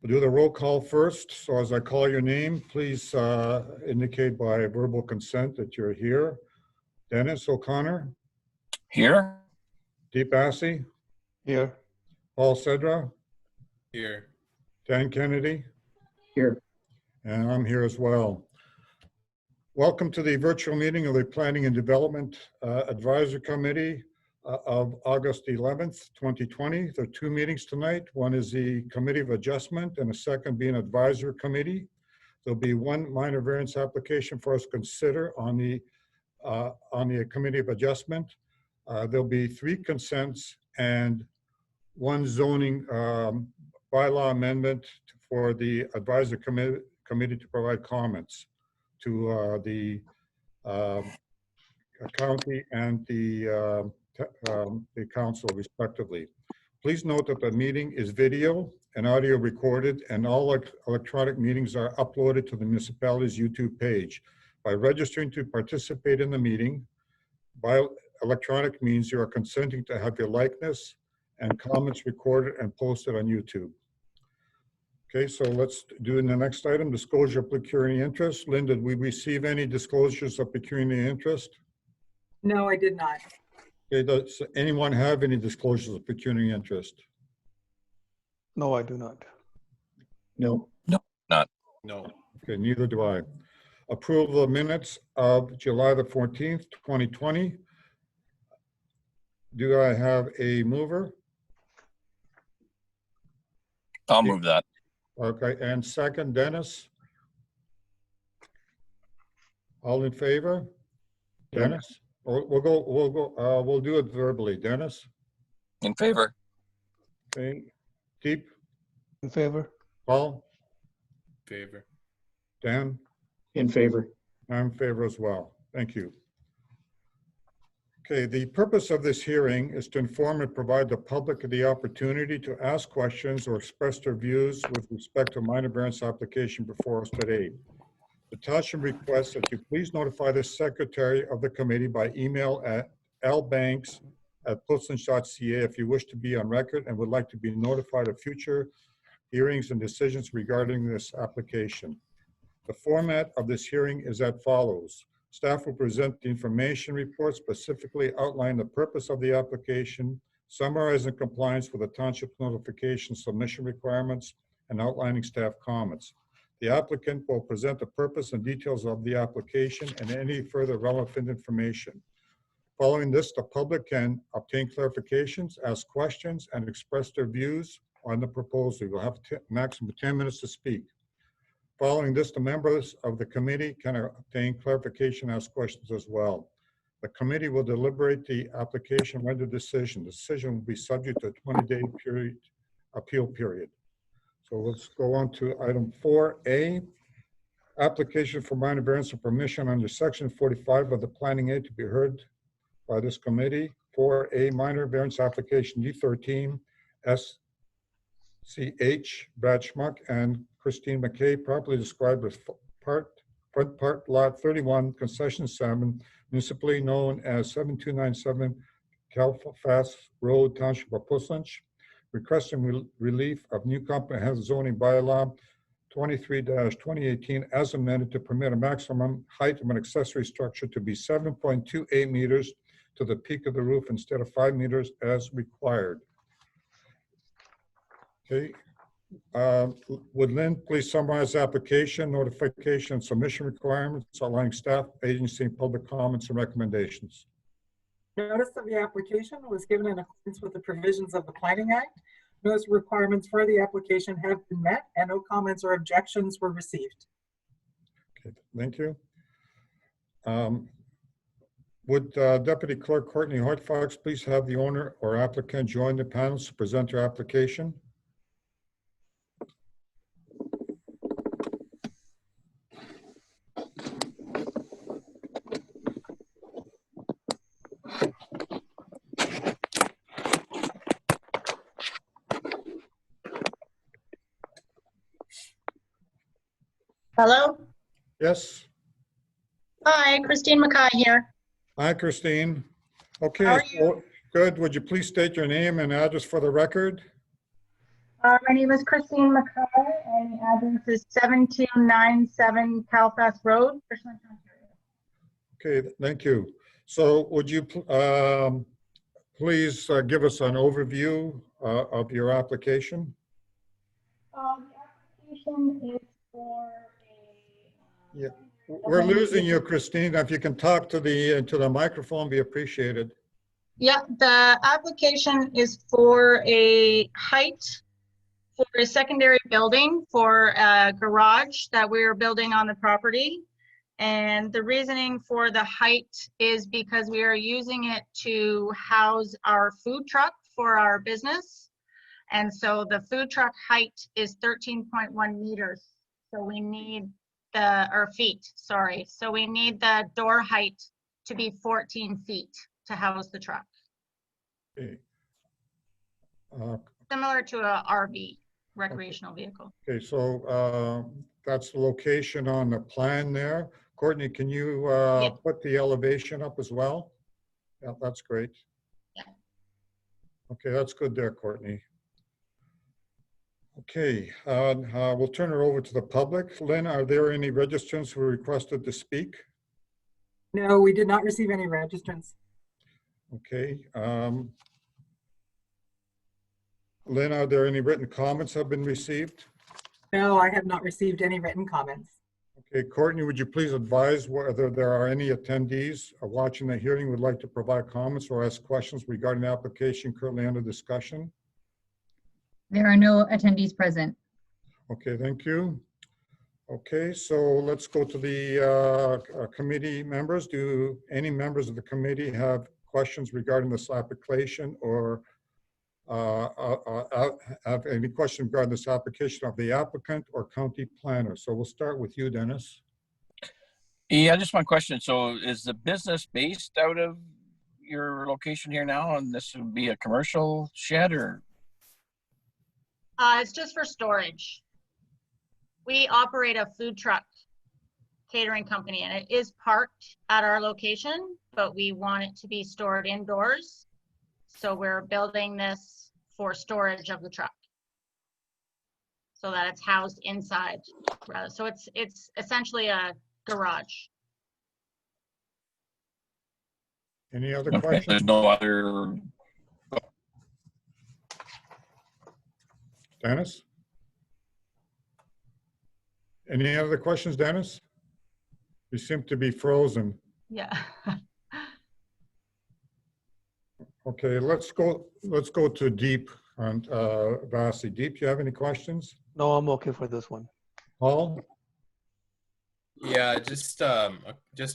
We'll do the roll call first. So as I call your name, please indicate by verbal consent that you're here. Dennis O'Connor. Here. Deep Assey. Here. Paul Cedra. Here. Dan Kennedy. Here. And I'm here as well. Welcome to the virtual meeting of the Planning and Development Advisory Committee of August 11th, 2020. There are two meetings tonight. One is the Committee of Adjustment and the second being Advisory Committee. There'll be one minor variance application for us to consider on the Committee of Adjustment. There'll be three consents and one zoning bylaw amendment for the Advisory Committee to provide comments to the county and the council respectively. Please note that the meeting is video and audio recorded, and all electronic meetings are uploaded to the municipality's YouTube page. By registering to participate in the meeting by electronic means, you are consenting to have your likeness and comments recorded and posted on YouTube. Okay, so let's do in the next item, disclosure of pecuniary interest. Linda, did we receive any disclosures of pecuniary interest? No, I did not. Okay, does anyone have any disclosures of pecuniary interest? No, I do not. No. No, not. No. Okay, neither do I. Approval of minutes of July the 14th, 2020. Do I have a mover? I'll move that. Okay, and second, Dennis? All in favor? Dennis? We'll do it verbally. Dennis? In favor. Okay. Deep? In favor? Paul? Favor. Dan? In favor. I'm in favor as well. Thank you. Okay, the purpose of this hearing is to inform and provide the public the opportunity to ask questions or express their views with respect to minor variance application before us today. The township requests that you please notify the secretary of the committee by email at lbanks@pulsonch.ca if you wish to be on record and would like to be notified of future hearings and decisions regarding this application. The format of this hearing is as follows. Staff will present the information report, specifically outline the purpose of the application, summarizing compliance with the township notification submission requirements, and outlining staff comments. The applicant will present the purpose and details of the application and any further relevant information. Following this, the public can obtain clarifications, ask questions, and express their views on the proposal. You'll have a maximum of 10 minutes to speak. Following this, the members of the committee can obtain clarification, ask questions as well. The committee will deliberate the application, render decision. The decision will be subject to a 20-day appeal period. So let's go on to item 4A, application for minor variance of permission under section 45 of the Planning Aid to be heard by this committee. 4A, minor variance application D13 SCH Brad Schmuck and Christine McKay, properly described as front part lot 31, concession 7, municipally known as 7297 Calfast Road, Township of Pulsonch, requesting relief of new comprehensive zoning bylaw 23-2018 as amended to permit a maximum height of an accessory structure to be 7.28 meters to the peak of the roof instead of 5 meters as required. Okay. Would Lynn please summarize the application, notification, and submission requirements, outlining staff, agency, and public comments and recommendations? Notice of the application was given in accordance with the provisions of the Planning Act. Notice requirements for the application have been met and no comments or objections were received. Okay, thank you. Would Deputy Clerk Courtney Hortfox please have the owner or applicant join the panel to present their application? Hello? Yes. Hi, Christine Mackay here. Hi, Christine. How Okay, are you? so, good. Would you please state your name and address for the record? My name is Christine McCall, and the address is 7297 Calfast Road, Richmond, Ontario. Okay, thank you. So would you please give us an overview of your application? The application is for a. Yeah, we're losing you, Christine. If you can talk to the microphone, be appreciated. Yeah, the application is for a height for a secondary building for a garage that we're building on the property. And the reasoning for the height is because we are using it to house our food truck for our business. And so the food truck height is 13.1 meters. So we need or feet, sorry. So we need the door height to be 14 feet to house the truck. Okay. Similar to a RV, recreational vehicle. Okay, so that's the location on the plan there. Courtney, can you Yeah. put the elevation up as well? Yeah, that's great. Yeah. Okay, that's good there, Courtney. Okay, we'll turn it over to the public. Lynn, are there any registrants who requested to speak? No, we did not receive any registrants. Okay. Lynn, are there any written comments have been received? No, I have not received any written comments. Okay, Courtney, would you please advise whether there are any attendees watching the hearing who would like to provide comments or ask questions regarding the application currently under discussion? There are no attendees present. Okay, thank you. Okay, so let's go to the committee members. Do any members of the committee have questions regarding this application or have any question regarding this application of the applicant or county planner? So we'll start with you, Dennis. Yeah, just one question. So is the business based out of your location here now, and this would be a commercial shed, or? It's just for storage. We operate a food truck catering company, and it is parked at our location, but we want it to be stored indoors. So we're building this for storage of the truck so that it's housed inside. So it's essentially a garage. Any other Okay, questions? there's no other. Dennis? Any other questions, Dennis? You seem to be frozen. Yeah. Okay, let's go to Deep and Vasi. Deep, you have any questions? No, I'm okay for this one. Paul? Yeah, just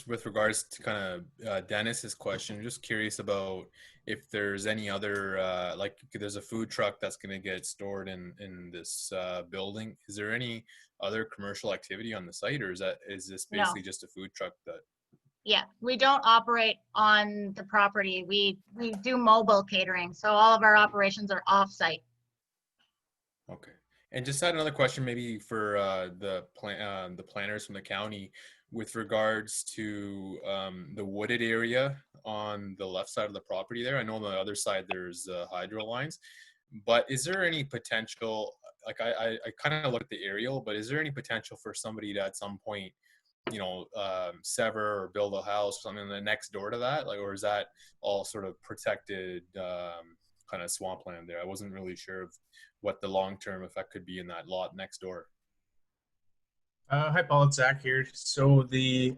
with regards to kind of Dennis's question, just curious about if there's any other like there's a food truck that's going to get stored in this building. Is there any other commercial activity on the site, or is this basically just a food truck that? Yeah, we don't operate on the property. We do mobile catering, so all of our operations are off-site. Okay. And just had another question maybe for the planners from the county with regards to the wooded area on the left side of the property there. I know on the other side there's hydro lines, but is there any potential, like I kind of looked at the aerial, but is there any potential for somebody to at some point, you know, sever or build a house or something next door to that? Like, or is that all sort of protected kind of swampland there? I wasn't really sure of what the long-term effect could be in that lot next door. Hi, Paul. It's Zach here. So we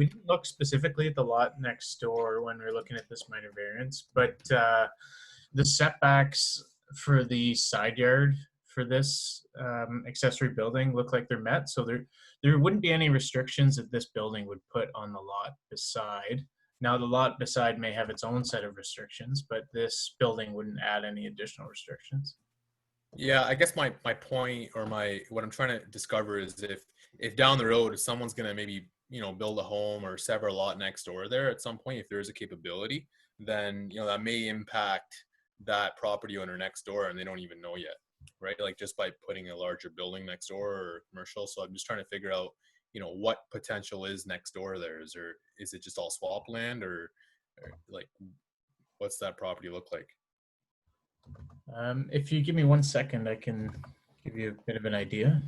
didn't look specifically at the lot next door when we were looking at this minor variance, but the setbacks for the side yard for this accessory building look like they're met. So there wouldn't be any restrictions that this building would put on the lot beside. Now, the lot beside may have its own set of restrictions, but this building wouldn't add any additional restrictions. Yeah, I guess my point or what I'm trying to discover is if down the road, if someone's going to maybe, you know, build a home or sever a lot next door there at some point, if there is a capability, then, you know, that may impact that property owner next door and they don't even know yet, right? Like just by putting a larger building next door or commercial. So I'm just trying to figure out, you know, what potential is next door there. Is it just all swamp land or like, what's that property look like? If you give me 1 second, I can give you a bit of an idea.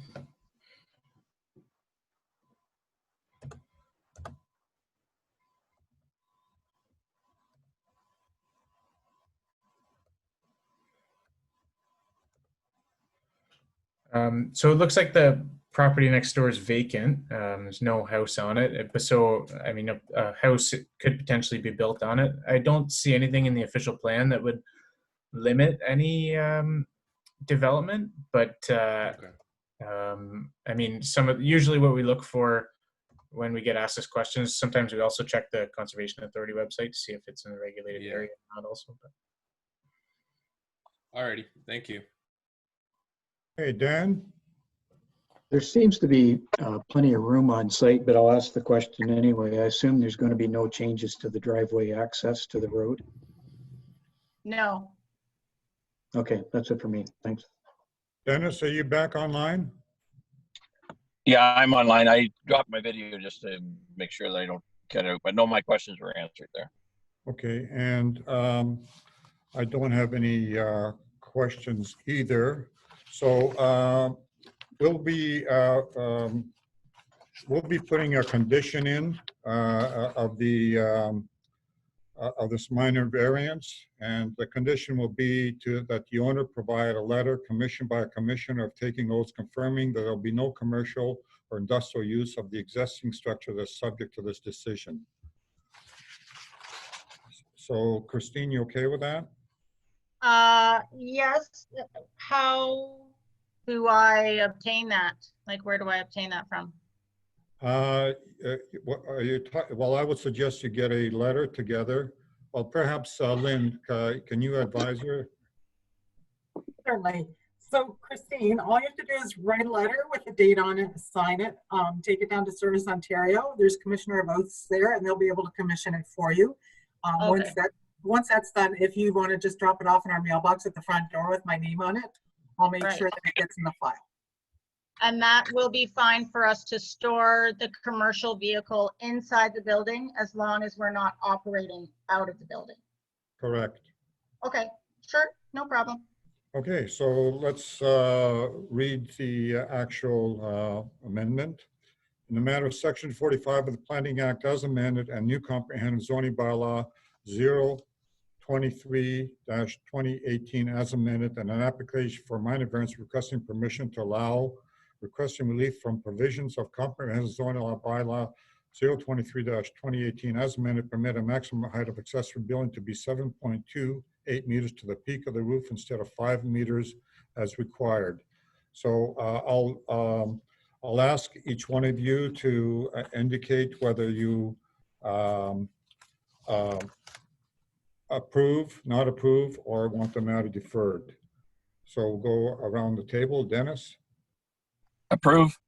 So it looks like the property next door is vacant. There's no house on it. But so, I mean, a house could potentially be built on it. I don't see anything in the official plan that would limit any development, but Okay. I mean, usually what we look for when we get asked this question, sometimes we also check the Conservation Authority website to see if it's in the regulated Yeah. area or not also. But. Alrighty, thank you. Hey, Dan? There seems to be plenty of room on site, but I'll ask the question anyway. I assume there's going to be no changes to the driveway access to the road? No. Okay, that's it for me. Thanks. Dennis, are you back online? Yeah, I'm online. I dropped my video just to make sure that I don't cut out, but no, my questions were answered there. Okay, and I don't have any questions either. So we'll be putting a condition in of this minor variance, and the condition will be that the owner provide a letter commissioned by a commissioner of taking oaths confirming that there'll be no commercial or industrial use of the existing structure that's subject to this decision. So Christine, you okay with that? Yes. How do I obtain that? Like, where do I obtain that from? Well, I would suggest you get a letter together. Well, perhaps Lynn, can you advise her? Certainly. So Christine, all you have to do is write a letter with a date on it, sign it, take it down to Service Ontario. There's Commissioner of Oaths there, and they'll be able to commission it for you. Okay. Once that's done, if you want to just drop it off in our mailbox at the front door with my name on it, I'll make Right. sure that it gets in the file. And that will be fine for us to store the commercial vehicle inside the building as long as we're not operating out of the building. Correct. Okay, sure, no problem. Okay, so let's read the actual amendment. In the matter of Section 45 of the Planning Act as amended and new comprehensive zoning bylaw 023-2018 as amended, and an application for minor variance requesting permission to allow requesting relief from provisions of comprehensive zoning law bylaw 023-2018 as amended, permit a maximum height of accessory building to be 7.28 meters to the peak of the roof instead of 5 meters as required. So I'll ask each one of you to indicate whether you approve, not approve, or want the matter deferred. So we'll go around the table. Dennis? Approve.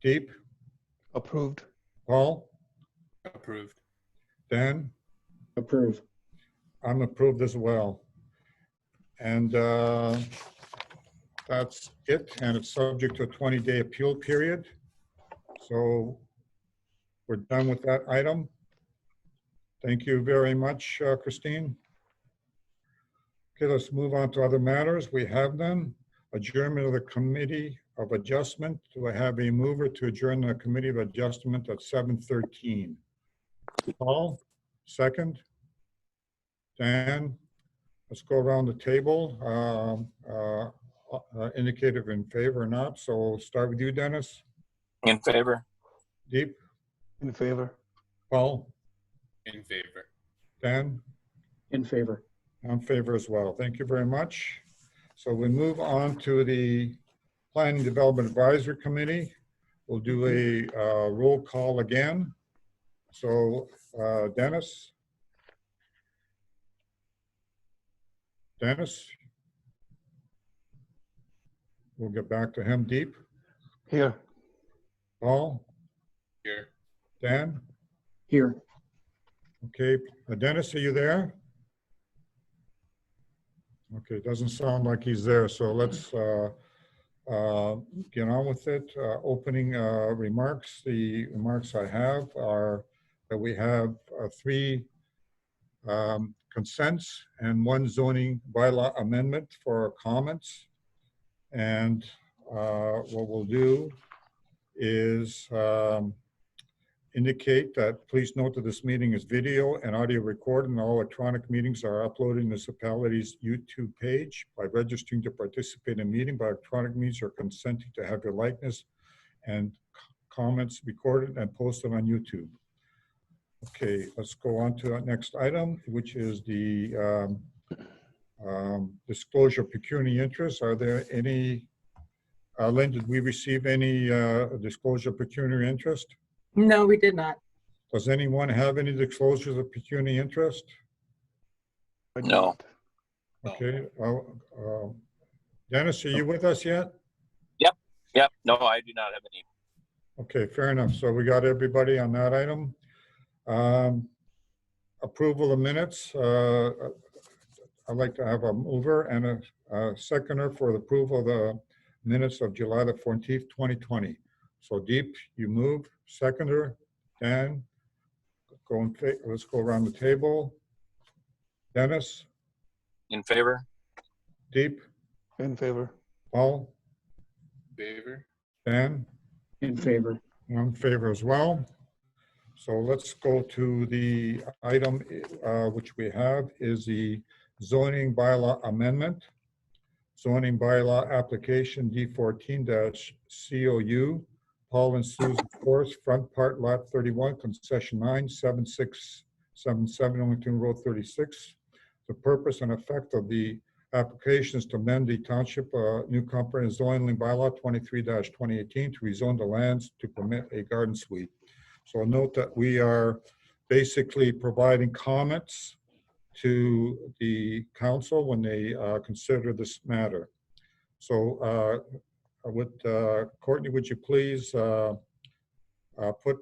Deep? Approved. Paul? Approved. Dan? Approved. I'm approved as well. And that's it, and it's subject to a 20-day appeal period. So we're done with that item. Thank you very much, Christine. Okay, let's move on to other matters. We have none. Adjournment of the Committee of Adjustment. Do I have a mover to adjourn the Committee of Adjustment at 7:13? Paul, second. Dan, let's go around the table. Indicate if in favor or not. So we'll start with you, Dennis. In favor. Deep. In favor. Paul. In favor. Dan. In favor. I'm in favor as well. Thank you very much. So we move on to the Planning Development Advisory Committee. We'll do a roll call again. So Dennis. Dennis. We'll get back to him. Deep. Here. Paul. Here. Dan. Here. Okay. Dennis, are you there? Okay, doesn't sound like he's there. So let's get on with it. Opening remarks. The remarks I have are that we have 3 consents and 1 zoning bylaw amendment for comments. And what we'll do is indicate that please note that this meeting is video and audio recorded, and all electronic meetings are uploaded in the municipality's YouTube page. By registering to participate in a meeting by electronic means, or consenting to have your likeness and comments recorded and posted on YouTube. Okay, let's go on to our next item, which is the disclosure of pecuniary interest. Are there any, Lynn, did we receive any disclosure of pecuniary interest? No, we did not. Does anyone have any disclosures of pecuniary interest? No. Okay, Dennis, are you with us yet? Yep. No, I do not have any. Okay, fair enough. So we got everybody on that item. Approval of minutes. I'd like to have a mover and a seconder for the approval of the minutes of July the 14th, 2020. So Deep, you move. Seconder, Dan, let's go around the table. Dennis, In favor? Deep, In favor. Paul, Favor. Dan, In favor. I'm in favor as well. So let's go to the item which we have is the zoning bylaw amendment. Zoning bylaw application D14-COU, Paul and Susan Force, front part lot 31, concession 9, 7677 Ellington Road 36. The purpose and effect of the application is to amend the township new comprehensive zoning bylaw 23-2018 to rezone the lands to permit a garden suite. So note that we are basically providing comments to the council when they consider this matter. So Courtney, would you please put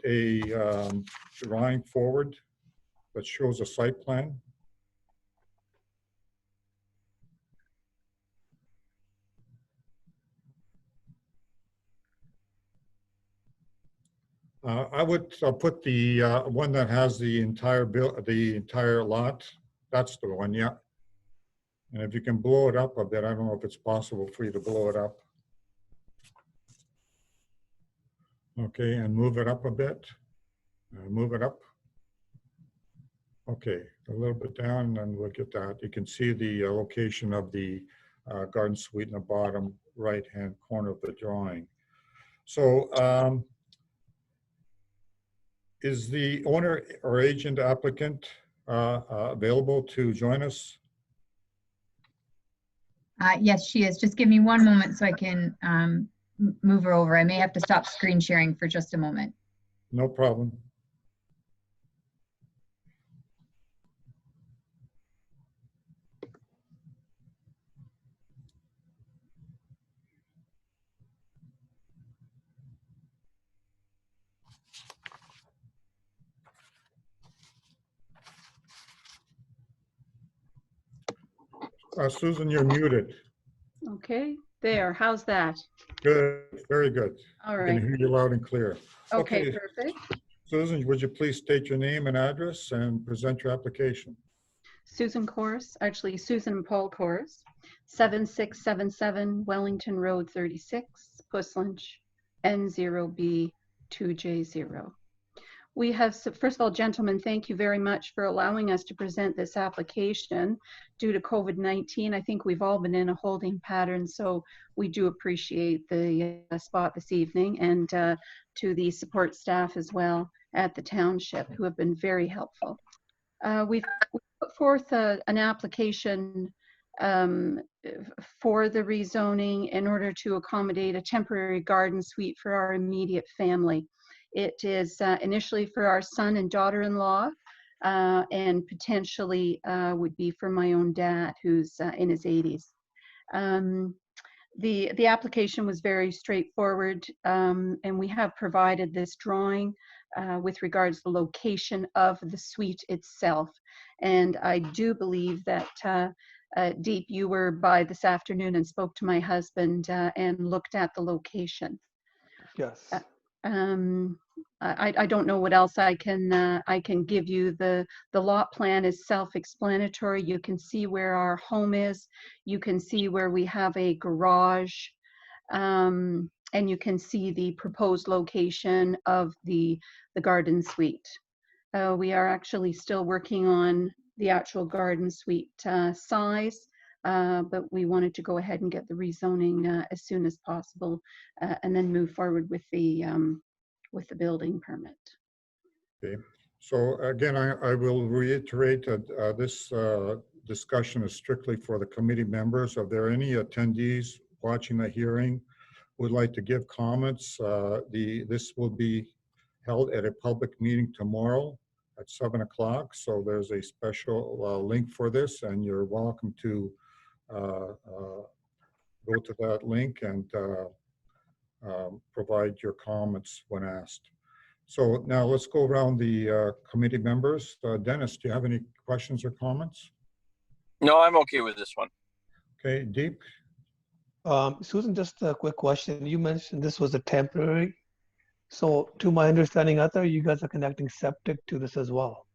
a drawing forward that shows a site plan? I would put the one that has the entire lot. That's the one, yeah. And if you can blow it up a bit, I don't know if it's possible for you to blow it up. Okay, and move it up a bit. Move it up. Okay, a little bit down, and we'll get that. You can see the location of the garden suite in the bottom right-hand corner of the drawing. So, is the owner or agent applicant available to join us? Yes, she is. Just give me one moment so I can move her over. I may have to stop screen sharing for just a moment. No problem. Susan, you're muted. Okay, there, how's that? Good, very good. All I can right, hear you loud and clear. okay, perfect. Susan, would you please state your name and address and present your application? Susan Corse, actually Susan and Paul Corse, 7677 Wellington Road 36, Puslinch, N0B2J0. We have, first of all, gentlemen, thank you very much for allowing us to present this application. Due to COVID-19, I think we've all been in a holding pattern, so we do appreciate the spot this evening, and to the support staff as well at the township who have been very helpful. We've put forth an application for the rezoning in order to accommodate a temporary garden suite for our immediate family. It is initially for our son and daughter-in-law, and potentially would be for my own dad, who's in his 80s. The application was very straightforward, and we have provided this drawing with regards to the location of the suite itself. And I do believe that Deep, you were by this afternoon and spoke to my husband and looked at the location. Yes. I don't know what else I can give you. The lot plan is self-explanatory. You can see where our home is. You can see where we have a garage. And you can see the proposed location of the garden suite. We are actually still working on the actual garden suite size, but we wanted to go ahead and get the rezoning as soon as possible, and then move forward with the building permit. Okay. So again, I will reiterate that this discussion is strictly for the committee members. Are there any attendees watching the hearing who would like to give comments? This will be held at a public meeting tomorrow at 7 o'clock. So there's a special link for this, and you're welcome to go to that link and provide your comments when asked. So now let's go around the committee members. Dennis, do you have any questions or comments? No, I'm okay with this one. Okay, Deep? Susan, just a quick question. You mentioned this was a temporary. So to my understanding, I thought you guys are connecting septic to this as well.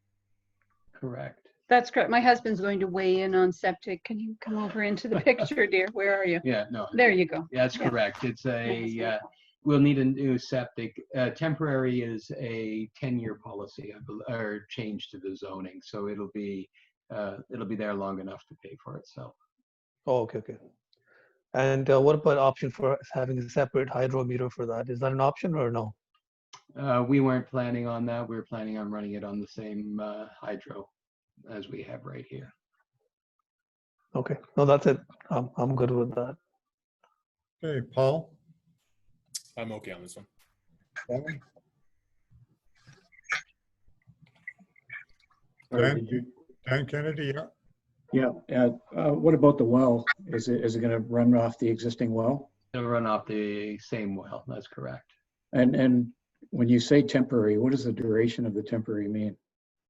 Correct. That's correct. My husband's going to weigh in on septic. Can you come over into the picture, dear? Where are you? Yeah, no. There you go. Yeah, that's correct. It's a, we'll need a new septic. Temporary is a 10-year policy, or change to the zoning. So it'll be there long enough to pay for itself. Oh, okay, okay. And what about option for having a separate hydro meter for that? Is that an option or no? We weren't planning on that. We were planning on running it on the same hydro as we have right here. Okay, no, that's it. I'm good with that. Okay, Paul? I'm okay on this one. Dan Kennedy, yeah. Yeah. What about the well? Is it going to run off the existing well? It'll run off the same well. That's correct. And when you say temporary, what does the duration of the temporary mean?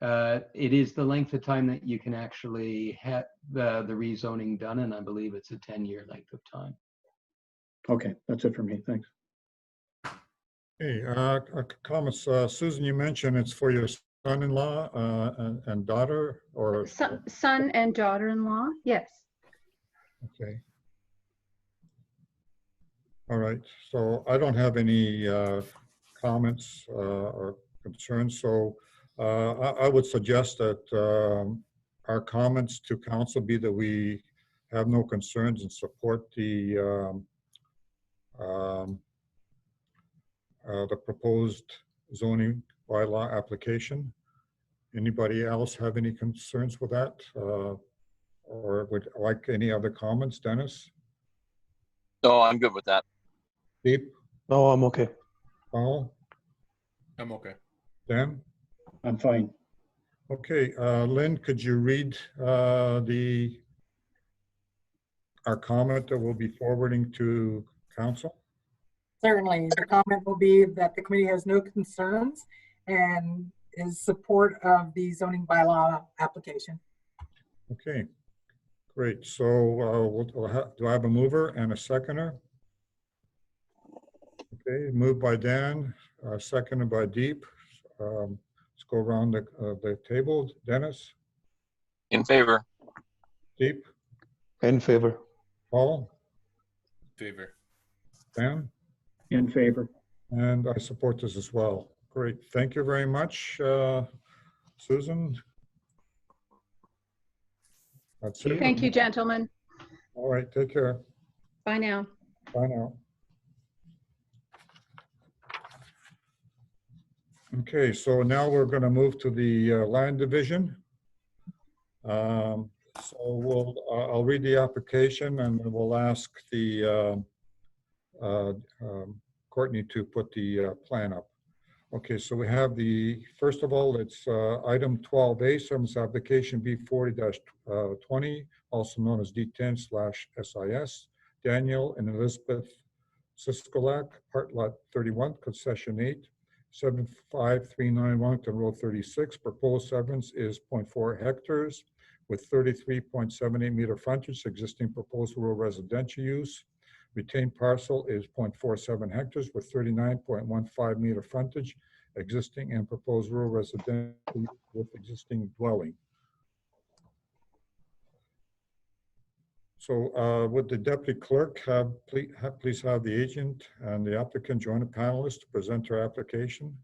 It is the length of time that you can actually have the rezoning done, and I believe it's a 10-year length of time. Okay, that's it for me. Thanks. Hey, comments. Susan, you mentioned it's for your son-in-law and daughter, or son and daughter-in-law. Yes. Okay. All right. So I don't have any comments or concerns. So I would suggest that our comments to council be that we have no concerns and support the proposed zoning bylaw application. Anybody else have any concerns with that? Or would like any other comments, Dennis? No, I'm good with that. Deep? No, I'm okay. Paul? I'm okay. Dan? I'm fine. Okay, Lynn, could you read our comment that we'll be forwarding to council? Certainly. The comment will be that the committee has no concerns and is support of the zoning bylaw application. Okay, great. So do I have a mover and a seconder? Okay, moved by Dan, seconded by Deep. Let's go around the table. Dennis? In favor. Deep? In favor. Paul? Favor. Dan? In favor. And I support this as well. Great. Thank you very much, Susan. That's it. Thank you, gentlemen. All right. Take care. Bye now. Bye now. Okay, so now we're going to move to the land division. So I'll read the application and we'll ask the Courtney to put the plan up. Okay, so we have first of all, it's item 12A, service application B40-20, also known as D10/SIS. Daniel and Elizabeth Siskolak, part lot 31, concession 8, 75391 Wellington Road 36. Proposed severance is 0.4 hectares with 33.78 meter frontage, existing proposed rural residential use. Retained parcel is 0.47 hectares with 39.15 meter frontage, existing and proposed rural residential with existing dwelling. So would the deputy clerk please have the agent and the applicant join the panelists to present their application?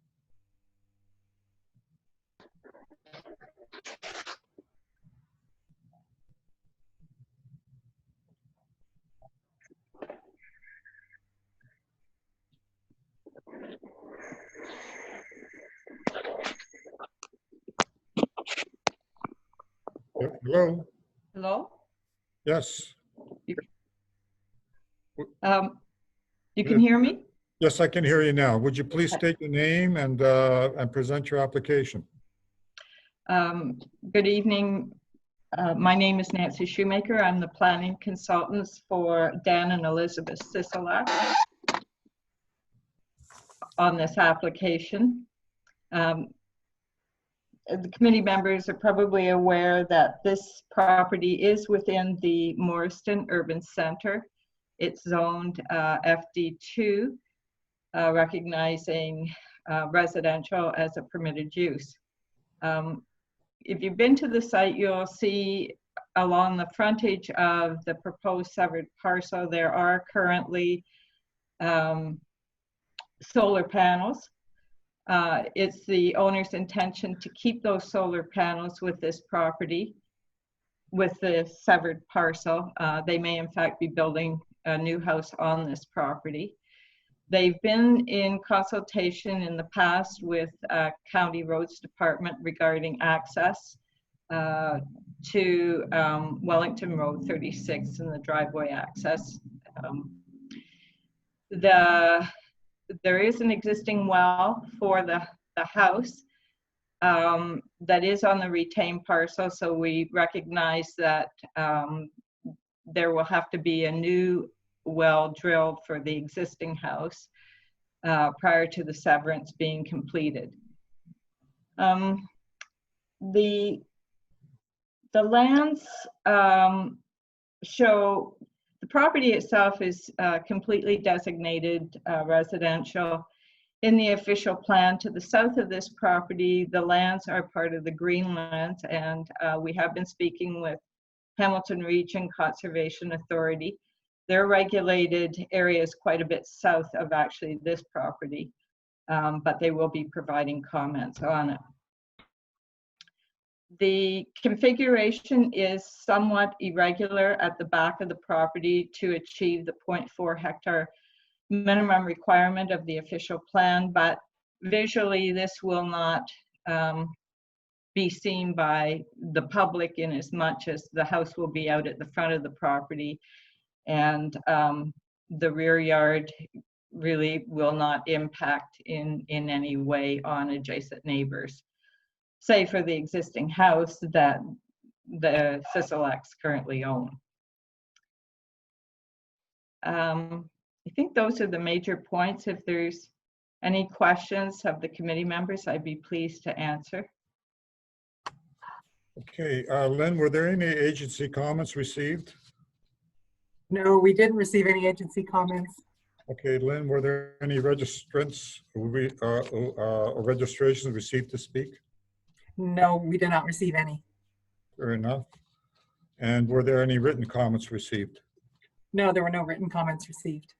Hello? Hello? Yes. You can hear me? Yes, I can hear you now. Would you please state your name and present your application? Good evening. My name is Nancy Shoemaker. I'm the planning consultants for Dan and Elizabeth Sisolak on this application. The committee members are probably aware that this property is within the Morriston Urban Center. It's zoned FD2, recognizing residential as a permitted use. If you've been to the site, you'll see along the frontage of the proposed severed parcel, there are currently solar panels. It's the owner's intention to keep those solar panels with this property, with the severed parcel. They may in fact be building a new house on this property. They've been in consultation in the past with County Roads Department regarding access to Wellington Road 36 and the driveway access. There is an existing well for the house that is on the retained parcel, so we recognize that there will have to be a new well drilled for the existing house prior to the severance being completed. The lands show the property itself is completely designated residential. In the official plan to the south of this property, the lands are part of the Greenlands, and we have been speaking with Hamilton Region Conservation Authority. They're regulated areas quite a bit south of actually this property, but they will be providing comments on it. The configuration is somewhat irregular at the back of the property to achieve the 0.4 hectare minimum requirement of the official plan, but visually this will not be seen by the public in as much as the house will be out at the front of the property, and the rear yard really will not impact in any way on adjacent neighbors, save for the existing house that the Sisolaks currently own. I think those are the major points. If there's any questions of the committee members, I'd be pleased to answer. Okay, Lynn, were there any agency comments received? No, we didn't receive any agency comments. Okay, Lynn, were there any registrants or registrations received to speak? No, we did not receive any. Fair enough. And were there any written comments received? No, there were no written comments received.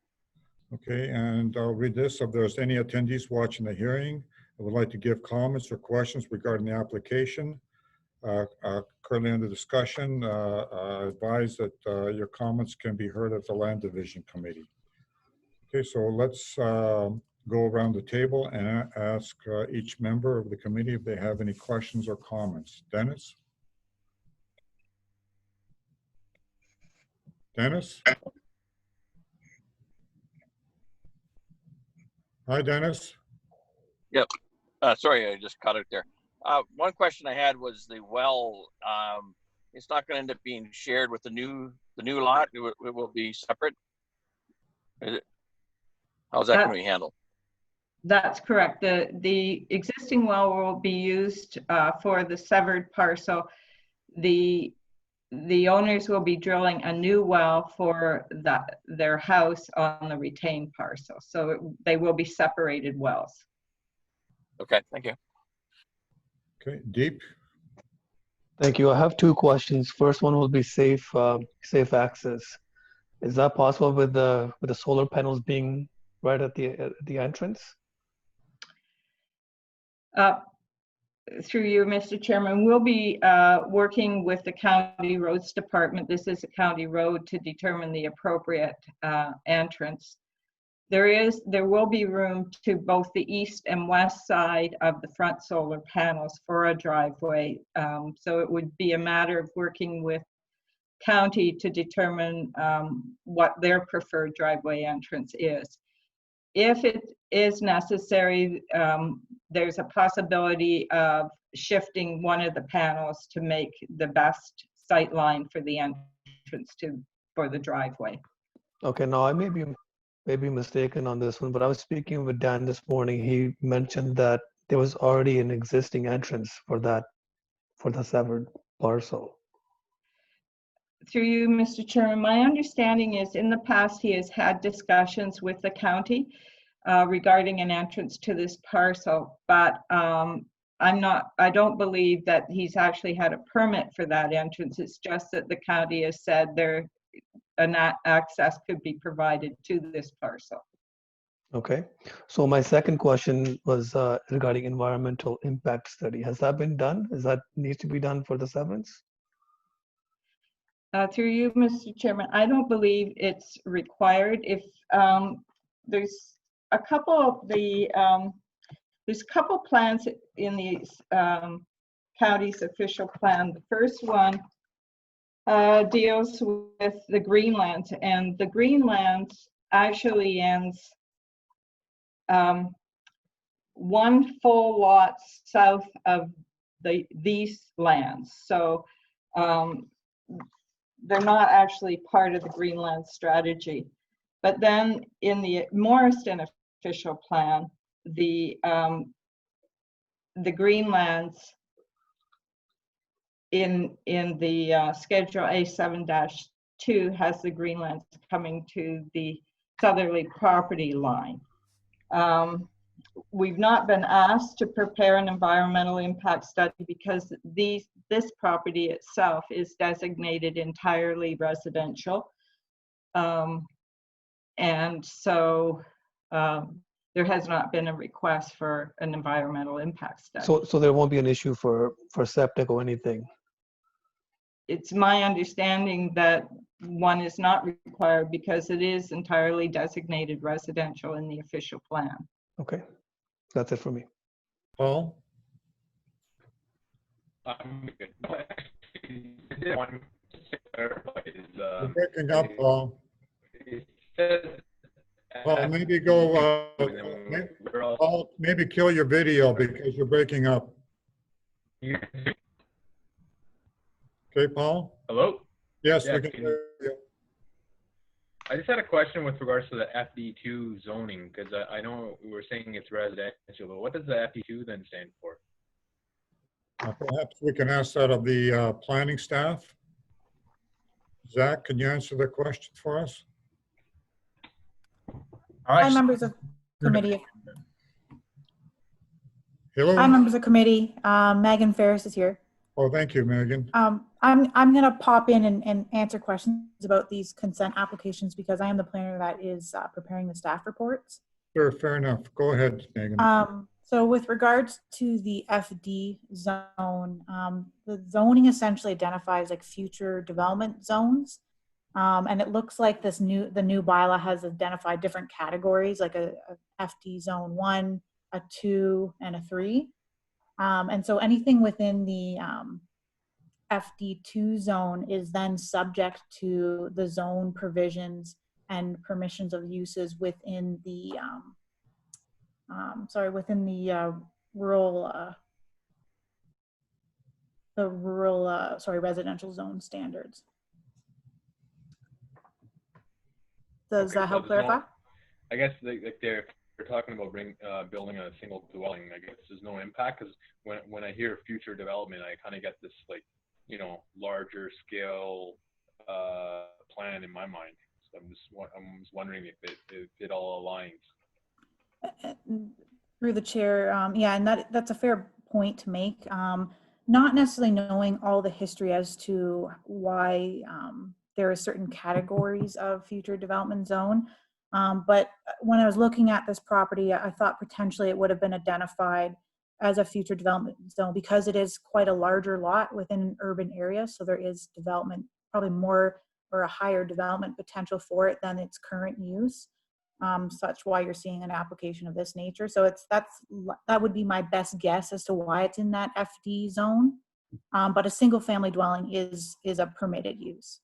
Okay, and I'll read this. If there's any attendees watching the hearing that would like to give comments or questions regarding the application, currently under discussion, advise that your comments can be heard at the Land Division Committee. Okay, so let's go around the table and ask each member of the committee if they have any questions or comments. Dennis? Dennis? Hi, Dennis. Yep. Sorry, I just cut it there. One question I had was the well. It's not going to end up being shared with the new lot. It will be separate. Is it? How's that going to be handled? That's correct. The existing well will be used for the severed parcel. The the owners will be drilling a new well for their house on the retained parcel. So they will be separated wells. Okay, thank you. Okay, Deep? Thank you. I have two questions. First one will be safe access. Is that possible with the solar panels being right at the entrance? Through you, Mr. Chairman, we'll be working with the county roads department. This is a county road, to determine the appropriate entrance. There will be room to both the east and west side of the front solar panels for a driveway. So it would be a matter of working with county to determine what their preferred driveway entrance is. If it is necessary, there's a possibility of shifting one of the panels to make the best sight line for the entrance for the driveway. Okay, now I may be mistaken on this one, but I was speaking with Dan this morning. He mentioned that there was already an existing entrance for the severed parcel. Through you, Mr. Chairman, my understanding is in the past he has had discussions with the county regarding an entrance to this parcel, but I don't believe that he's actually had a permit for that entrance. It's just that the county has said an access could be provided to this parcel. Okay, so my second question was regarding environmental impact study. Has that been done? Is that needs to be done for the severance? Through you, Mr. Chairman, I don't believe it's required. If there's a couple of there's a couple plans in the county's official plan. The first one deals with the Greenlands, and the Greenlands actually ends one full lot south of these lands. So they're not actually part of the Greenland strategy. But then in the Morriston official plan, the Greenlands in the Schedule A7-2 has the Greenlands coming to the southerly property line. We've not been asked to prepare an environmental impact study because this property itself is designated entirely residential. And so there has not been a request for an environmental impact study. So there won't be an issue for septic or anything? It's my understanding that one is not required because it is entirely designated residential in the official plan. Okay, that's it for me. Paul? I'm good. One to clarify is, You're breaking up, Paul. it says, Paul, maybe go, Paul, maybe kill your video because you're breaking up. Okay, Paul? Hello? Yes, Yeah, we can hear you. I just had a question with regards to the FD2 zoning, because I know we were saying it's residential, but what does the FD2 then stand for? Perhaps we can ask that of the planning staff. Zach, can you answer the question for us? Hi, members of committee. Hello? Hi, members of committee. Megan Ferris is here. Oh, thank you, Megan. I'm going to pop in and answer questions about these consent applications because I am the planner that is preparing the staff reports. Sure, fair enough. Go ahead, Megan. So with regards to the FD zone, the zoning essentially identifies like future development zones. And it looks like the new bylaw has identified different categories, like a FD zone 1, a 2, and a 3. And so anything within the FD2 zone is then subject to the zone provisions and permissions of uses within the residential zone standards. Does that help clarify? I guess like they're talking about building a single dwelling. I guess there's no impact because when I hear future development, I kind of get this like you know, larger scale plan in my mind. So I'm just wondering if it all aligns. Through the chair, yeah, and that's a fair point to make. Not necessarily knowing all the history as to why there are certain categories of future development zone. But when I was looking at this property, I thought potentially it would have been identified as a future development zone because it is quite a larger lot within an urban area. So there is development, probably more or a higher development potential for it than its current use. Such why you're seeing an application of this nature. So that would be my best guess as to why it's in that FD zone. But a single family dwelling is a permitted use.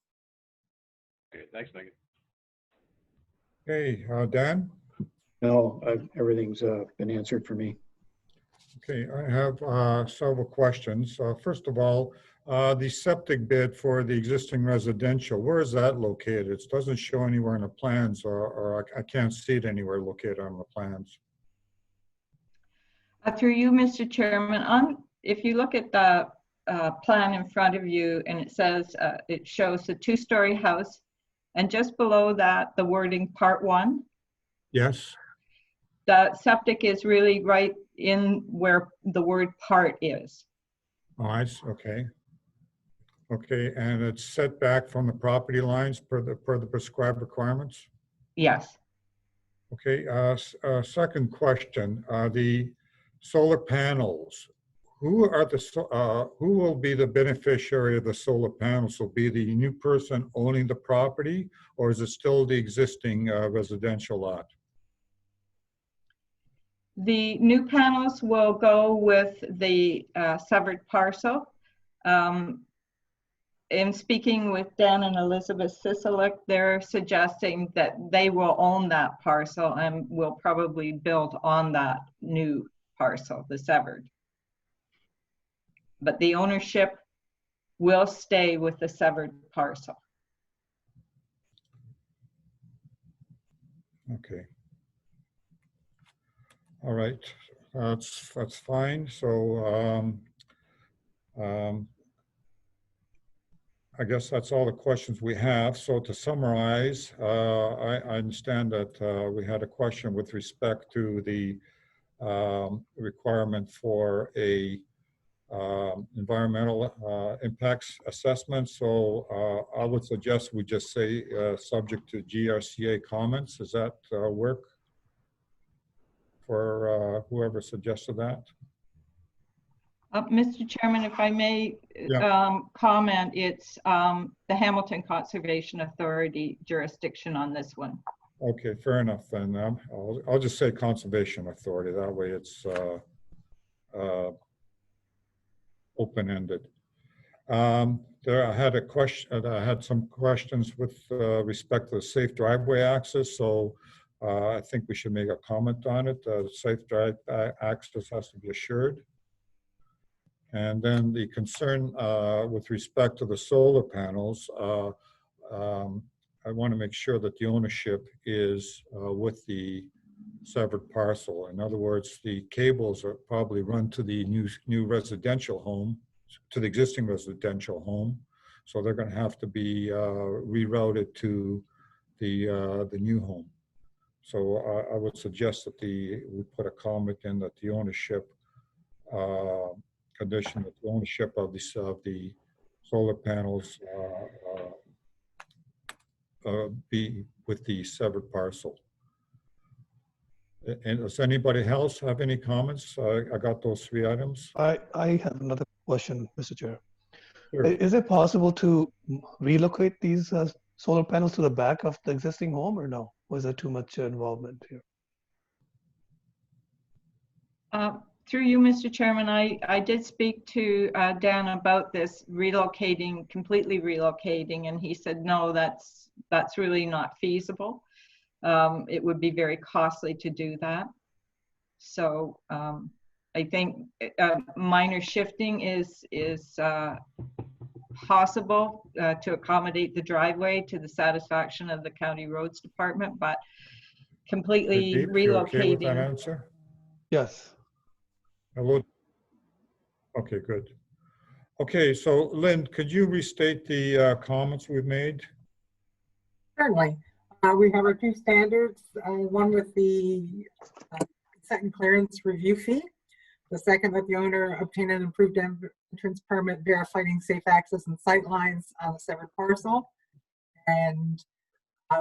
Okay, thanks, Megan. Okay, Dan? No, everything's been answered for me. Okay, I have several questions. First of all, the septic bid for the existing residential, where is that located? It doesn't show anywhere in the plans, or I can't see it anywhere located on the plans. Through you, Mr. Chairman, if you look at the plan in front of you, and it says, it shows the two-story house, and just below that, the wording Part 1. Yes. The septic is really right in where the word part is. Oh, okay. Okay, and it's set back from the property lines per the prescribed requirements? Yes. Okay, second question, the solar panels, who will be the beneficiary of the solar panels? Will be the new person owning the property, or is it still the existing residential lot? The new panels will go with the severed parcel. In speaking with Dan and Elizabeth Sisolak, they're suggesting that they will own that parcel and will probably build on that new parcel, the severed. But the ownership will stay with the severed parcel. Okay. All right, that's fine. So I guess that's all the questions we have. So to summarize, I understand that we had a question with respect to the requirement for a environmental impacts assessment. So I would suggest we just say subject to GRCA comments. Does that work for whoever suggested that? Mr. Chairman, if I may comment, it's the Hamilton Conservation Authority jurisdiction on this one. Okay, fair enough. Then I'll just say Conservation Authority. That way it's open-ended. There, I had a question. I had some questions with respect to the safe driveway access. So I think we should make a comment on it. Safe drive access has to be assured. And then the concern with respect to the solar panels, I want to make sure that the ownership is with the severed parcel. In other words, the cables are probably run to the new residential home, to the existing residential home. So they're going to have to be rerouted to the new home. So I would suggest that we put a comment in that the ownership condition, that the ownership of the solar panels be with the severed parcel. And does anybody else have any comments? I got those three items. I have another question, Mr. Chair. Sure. Is it possible to relocate these solar panels to the back of the existing home, or no? Was there too much involvement here? Through you, Mr. Chairman, I did speak to Dan about this relocating, completely relocating, and he said, no, that's really not feasible. It would be very costly to do that. So I think minor shifting is possible to accommodate the driveway to the satisfaction of the County Roads Department, but completely Deep, you okay with that relocating. answer? Yes. Hello. Okay, good. Okay, so Lynn, could you restate the comments we've made? Certainly. We have our two standards, one with the consent and clearance review fee. The second, that the owner obtain an improved entrance permit verifying safe access and sight lines on the severed parcel. And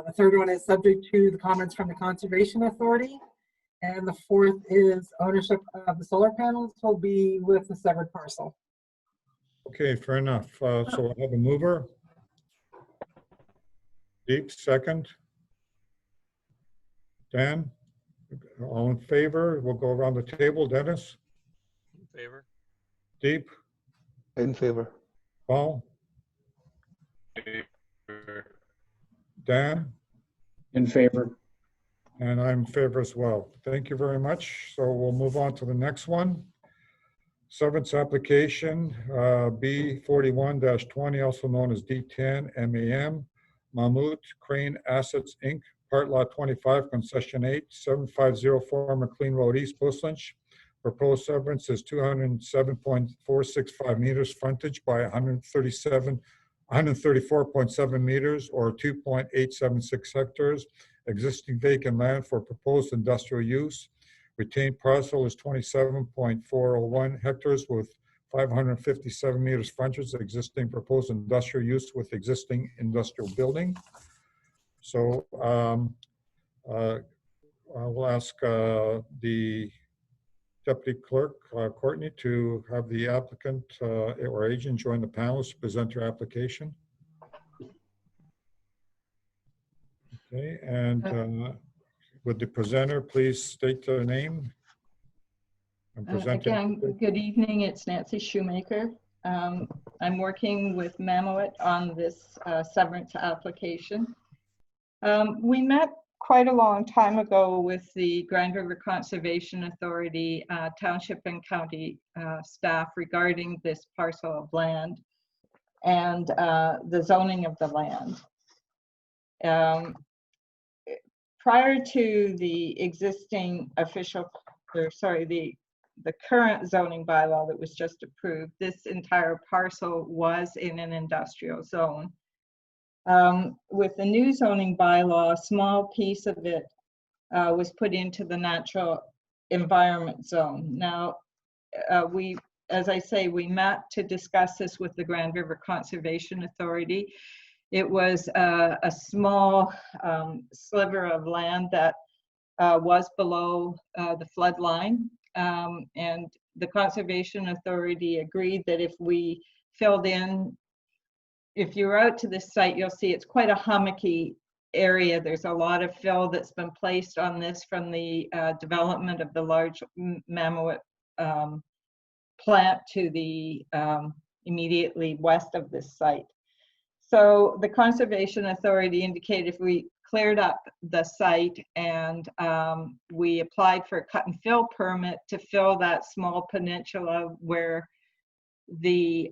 the third one is subject to the comments from the Conservation Authority. And the fourth is ownership of the solar panels will be with the severed parcel. Okay, fair enough. So I have a mover. Deep, second. Dan, all in favor? We'll go around the table. Dennis? In favor? Deep? In favor. Paul? Dan? In favor. And I'm in favor as well. Thank you very much. So we'll move on to the next one. Severance application, B41-20, also known as D10 MAM, Mammoth Crane Assets, Inc., Part Lot 25, Concession 8, 750 McLean Road, East Bushland. Proposed severance is 207.465 meters frontage by 134.7 meters or 2.876 hectares. Existing vacant land for proposed industrial use. Retained parcel is 27.401 hectares with 557 meters frontage. Existing proposed industrial use with existing industrial building. So I will ask the Deputy Clerk, Courtney, to have the applicant or agent join the panel to present your application. Okay, and would the presenter please state their name and present? Again, good evening. It's Nancy Shoemaker. I'm working with Mammoet on this severance application. We met quite a long time ago with the Grand River Conservation Authority, Township and County staff regarding this parcel of land and the zoning of the land. Prior to the existing official, or sorry, the current zoning bylaw that was just approved, this entire parcel was in an industrial zone. With the new zoning bylaw, a small piece of it was put into the natural environment zone. Now, as I say, we met to discuss this with the Grand River Conservation Authority. It was a small sliver of land that was below the flood line. And the Conservation Authority agreed that if we filled in, if you're out to this site, you'll see it's quite a hummocky area. There's a lot of fill that's been placed on this from the development of the large Mammoet plant to the immediately west of this site. So the Conservation Authority indicated if we cleared up the site and we applied for a cut and fill permit to fill that small peninsula where the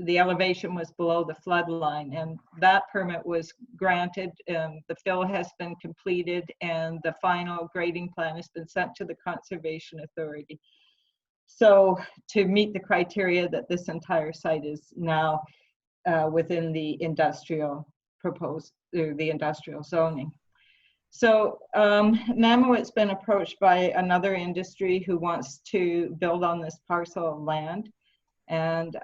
elevation was below the flood line, and that permit was granted. The fill has been completed and the final grading plan has been sent to the Conservation Authority. So to meet the criteria that this entire site is now within the industrial proposed, the industrial zoning. So Mammoet's been approached by another industry who wants to build on this parcel of land. And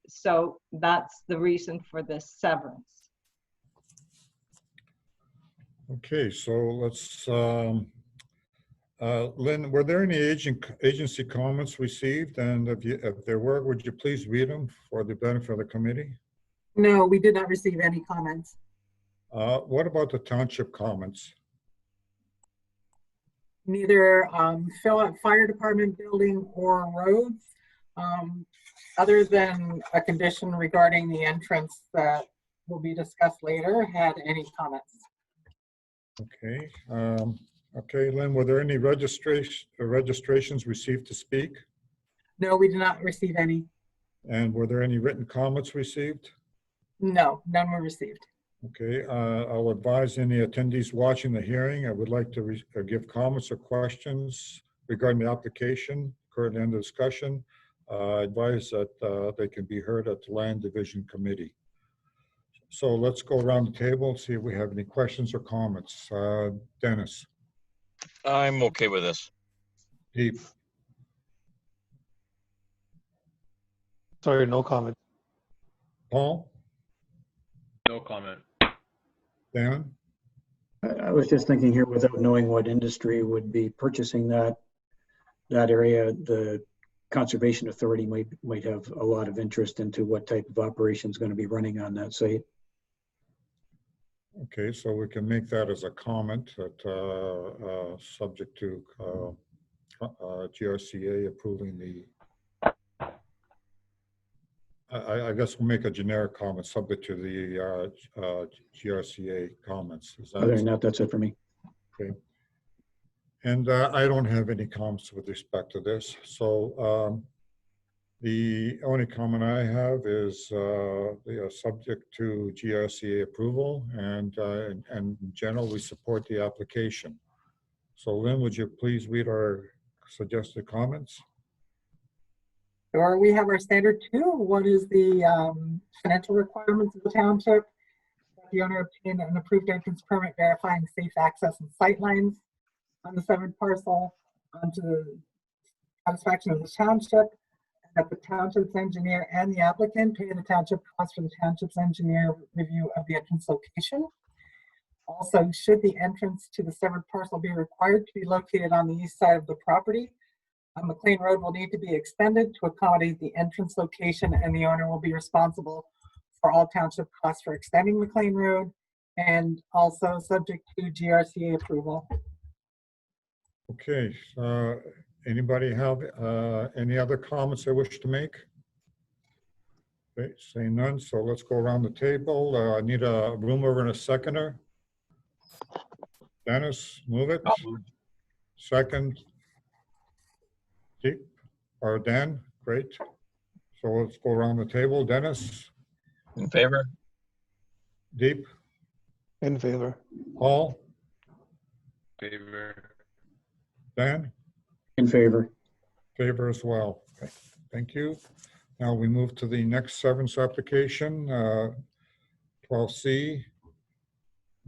so that's the reason for this severance. Okay, so let's, Lynn, were there any agency comments received? And if there were, would you please read them for the benefit of the committee? No, we did not receive any comments. What about the township comments? Neither fill up fire department building or roads, other than a condition regarding the entrance that will be discussed later, had any comments. Okay. Okay, Lynn, were there any registrations received to speak? No, we did not receive any. And were there any written comments received? No, none were received. Okay, I'll advise any attendees watching the hearing. I would like to give comments or questions regarding the application currently under discussion. advise that they can be heard at the Land Division Committee. So let's go around the table, see if we have any questions or comments. Dennis. I'm okay with this. Deep. Sorry, no comment. Paul. No comment. Dan. I was just thinking here, without knowing what industry would be purchasing that area, the Conservation Authority might have a lot of interest into what type of operation is going to be running on that site. Okay, so we can make that as a comment that subject to GRCA approving the. I guess we'll make a generic comment subject to the GRCA comments. Other than that, that's it for me. Okay. And I don't have any comments with respect to this. So the only comment I have is subject to GRCA approval, and in general, we support the application. So Lynn, would you please read our suggested comments? Or we have our standard 2. What is the financial requirements of the township? The owner obtained an approved entrance permit verifying safe access and sight lines on the severed parcel onto the satisfaction of the township, and that the township's engineer and the applicant pay the township costs for the township's engineer review of the entrance location. Also, should the entrance to the severed parcel be required to be located on the east side of the property, McLean Road will need to be extended to accommodate the entrance location, and the owner will be responsible for all township costs for extending McLean Road, and also subject to GRCA approval. Okay, anybody have any other comments they wish to make? Okay, saying none, so let's go around the table. I need a mover and a seconder. Dennis, move it. Second. Deep or Dan, great. So let's go around the table. Dennis. In favor. Deep. In favor. Paul. Favor. Dan. In favor. Favor as well. Okay. Thank you. Now we move to the next severance application, 12C,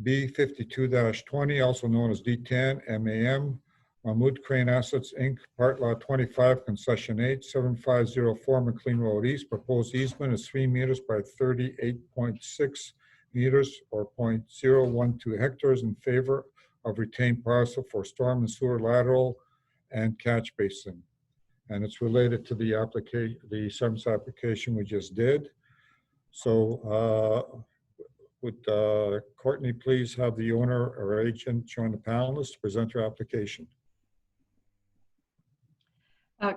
B52-20, also known as D10 MAM, Mahmood Crane Assets, Inc., Part Lot 25, Concession 8, 7504 McLean Road East. Proposed easement is 3 meters by 38.6 meters or 0.012 hectares in favor of retained parcel for storm and sewer lateral and catch basin. And it's related to the application, the severance application we just did. So would Courtney please have the owner or agent join the panelists to present your application?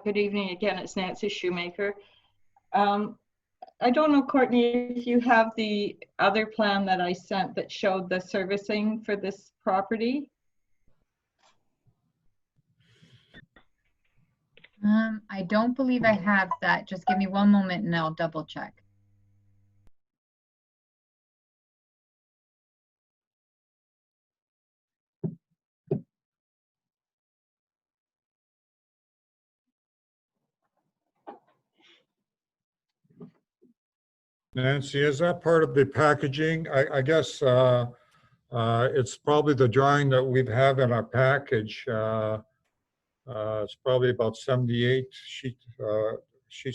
Good evening again, it's Nancy Shoemaker. I don't know, Courtney, if you have the other plan that I sent that showed the servicing for this property. I don't believe I have that. Just give me one moment and I'll double check. Nancy, is that part of the packaging? I guess it's probably the drawing that we have in our package. It's probably about 78, sheet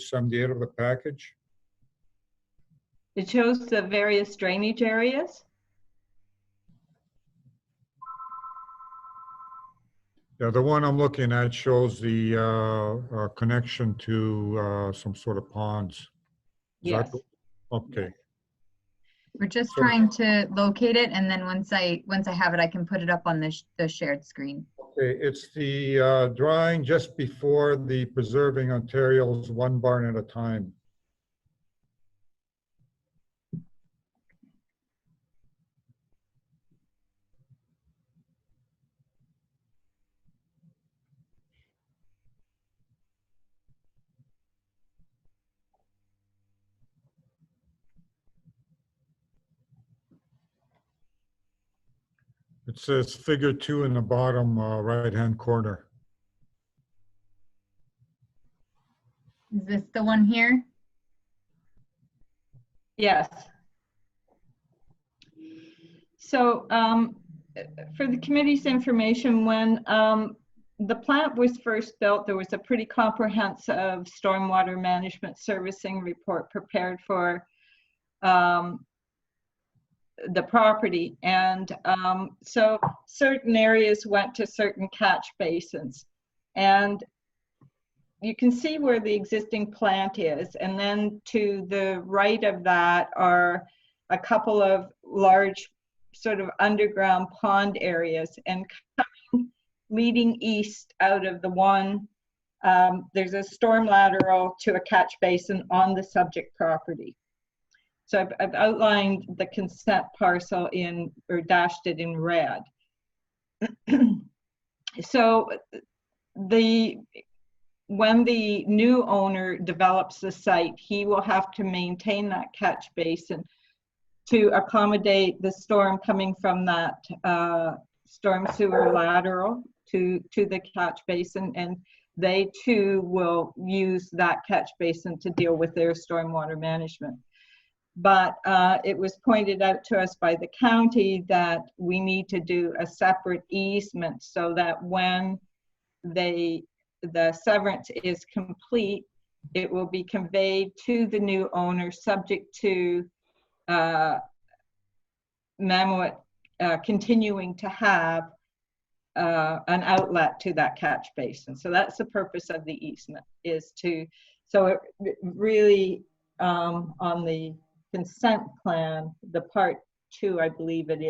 78 of the package. It shows the various drainage areas. Yeah, the one I'm looking at shows the connection to some sort of ponds. Yes. Okay. We're just trying to locate it, and then once I have it, I can put it up on the shared screen. Okay, it's the drawing just before the Preserving Ontario's One Barn at a Time. It says figure 2 in the bottom right-hand corner. Is this the one here? Yes. So for the committee's information, when the plant was first built, there was a pretty comprehensive stormwater management servicing report prepared for the property. And so certain areas went to certain catch basins. And you can see where the existing plant is. And then to the right of that are a couple of large sort of underground pond areas. And coming, leading east out of the one, there's a storm lateral to a catch basin on the subject property. So I've outlined the consent parcel in, or dashed it in red. So when the new owner develops the site, he will have to maintain that catch basin to accommodate the storm coming from that storm sewer lateral to the catch basin, and they too will use that catch basin to deal with their stormwater management. But it was pointed out to us by the county that we need to do a separate easement so that when the severance is complete, it will be conveyed to the new owner subject to Mammoet continuing to have an outlet to that catch basin. So that's the purpose of the easement, is to, so it really on the consent plan, the part 2, I believe it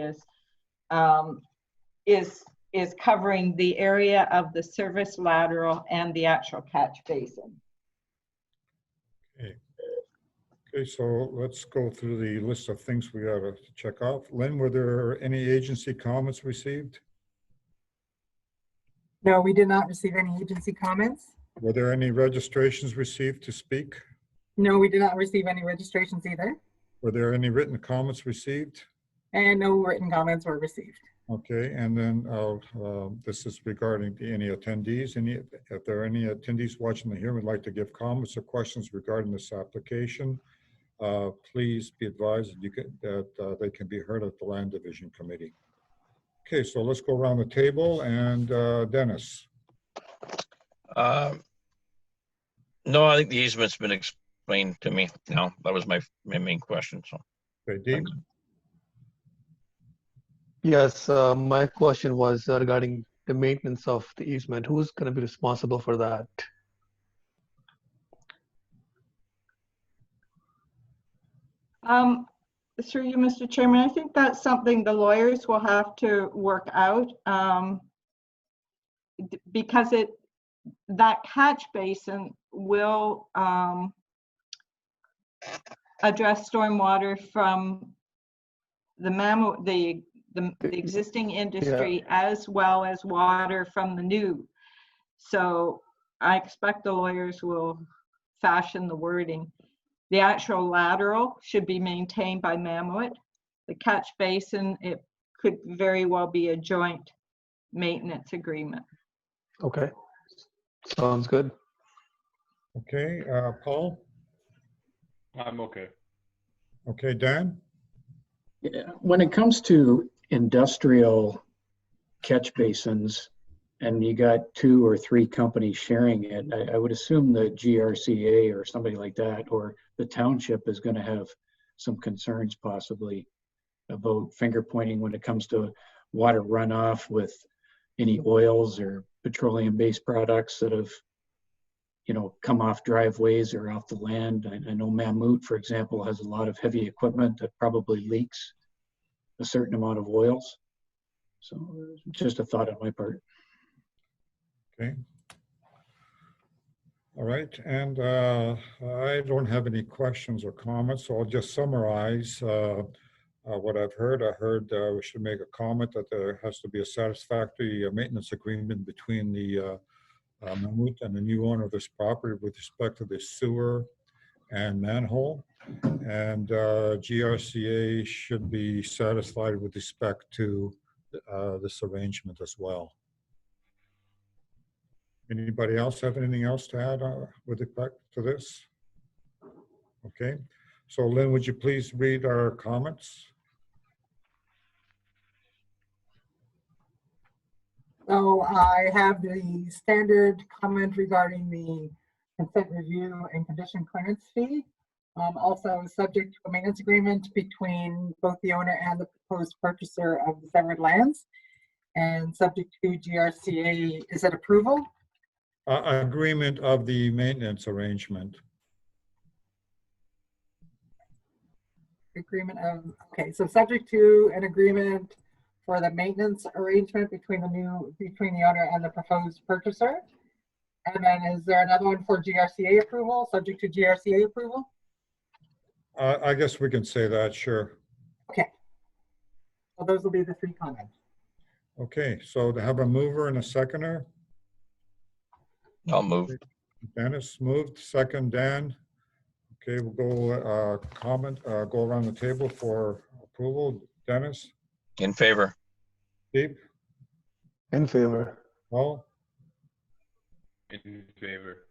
is covering the area of the service lateral and the actual catch basin. Okay. Okay, so let's go through the list of things we have to check off. Lynn, were there any agency comments received? No, we did not receive any agency comments. Were there any registrations received to speak? No, we did not receive any registrations either. Were there any written comments received? And no written comments were received. Okay, and then this is regarding any attendees. If there are any attendees watching the hearing would like to give comments or questions regarding this application, please be advised that they can be heard at the Land Division Committee. Okay, so let's go around the table, and Dennis. No, I think the easement's been explained to me now. That was my main question. So. Okay, Deep. Yes, my question was regarding the maintenance of the easement. Who's going to be responsible for that? Through you, Mr. Chairman, I think that's something the lawyers will have to work out because that catch basin will address stormwater from the existing industry, as well as water from the new. So I expect the lawyers will fashion the wording. The actual lateral should be maintained by Mammoet. The catch basin, it could very well be a joint maintenance agreement. Okay, sounds good. Okay, Paul? I'm okay. Okay, Dan? Yeah, when it comes to industrial catch basins, and you got 2 or 3 companies sharing it, I would assume the GRCA or somebody like that, or the township, is going to have some concerns possibly about finger pointing when it comes to water runoff with any oils or petroleum-based products that have, you know, come off driveways or off the land. I know Mammoet, for example, has a lot of heavy equipment that probably leaks a certain amount of oils. So just a thought on my part. Okay. All right, and I don't have any questions or comments, so I'll just summarize what I've heard. I heard we should make a comment that there has to be a satisfactory maintenance agreement between the Mammoet and the new owner of this property with respect to the sewer and manhole. And GRCA should be satisfied with respect to this arrangement as well. Anybody else have anything else to add with respect to this? Okay, so Lynn, would you please read our comments? So I have the standard comment regarding the consent review and condition clearance fee. Also subject to a maintenance agreement between both the owner and the proposed purchaser of the severed lands, and subject to GRCA, is it approval? Agreement of the maintenance arrangement. Agreement of, okay, so subject to an agreement for the maintenance arrangement between the owner and the proposed purchaser. And then is there another one for GRCA approval, subject to GRCA approval? I guess we can say that, sure. Okay. Well, those will be the three comments. Okay, so to have a mover and a seconder. I'll move. Dennis moved, second Dan. Okay, we'll go go around the table for approval. Dennis? In favor. Steve? In favor. Paul? In favor.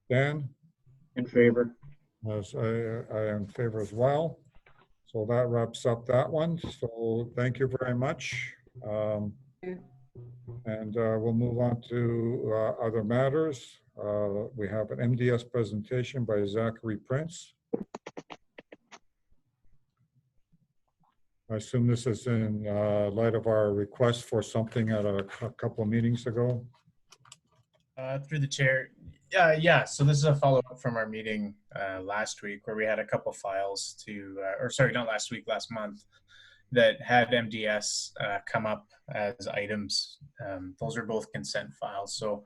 Dan? In favor. As I am in favor as well. So that wraps up that one. So thank you very much. And we'll move on to other matters. We have an MDS presentation by Zachary Prince. I assume this is in light of our request for something at a couple of meetings ago. Through the chair. Yeah, so this is a follow-up from our meeting last week where we had a couple files to, or sorry, not last week, last month, that had MDS come up as items. Those are both consent files. So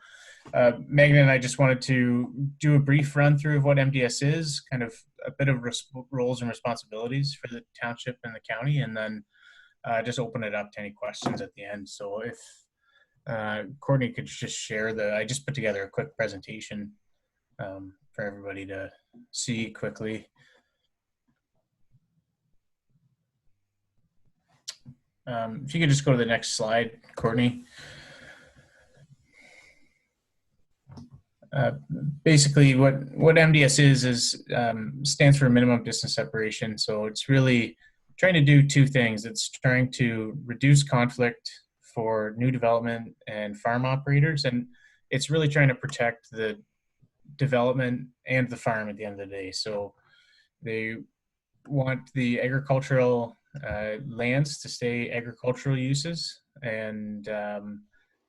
Megan and I just wanted to do a brief run through of what MDS is, kind of a bit of roles and responsibilities for the township and the county, and then just open it up to any questions at the end. So if Courtney could just share I just put together a quick presentation for everybody to see quickly. If you could just go to the next slide, Courtney. Basically, what MDS is stands for minimum distance separation. So it's really trying to do two things. It's trying to reduce conflict for new development and farm operators, and it's really trying to protect the development and the farm at the end of the day. So they want the agricultural lands to stay agricultural uses, and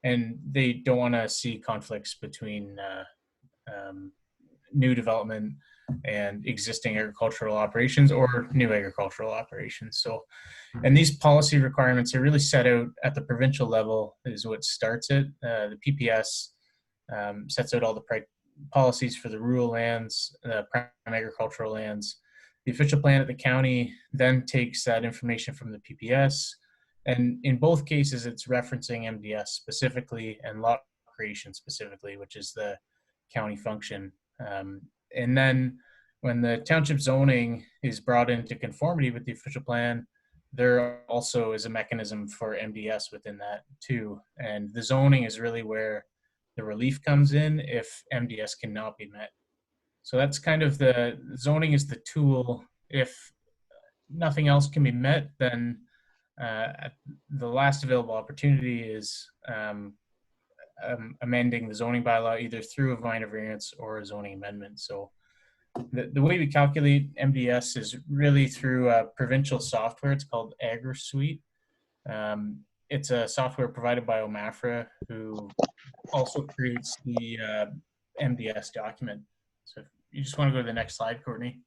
they don't want to see conflicts between new development and existing agricultural operations or new agricultural operations. So, and these policy requirements are really set out at the provincial level is what starts it. The PPS sets out all the policies for the rural lands, prime agricultural lands. The official plan at the county then takes that information from the PPS, and in both cases it's referencing MDS specifically and lot creation specifically, which is the county function. And then when the township zoning is brought into conformity with the official plan, there also is a mechanism for MDS within that too. And the zoning is really where the relief comes in if MDS cannot be met. So that's kind of the zoning is the tool. If nothing else can be met, then the last available opportunity is amending the zoning bylaw either through a minor variance or a zoning amendment. So the way we calculate MDS is really through a provincial software. It's called AgriSuite. It's a software provided by OMAFRA, who also creates the MDS document. So if you just want to go to the next slide, Courtney.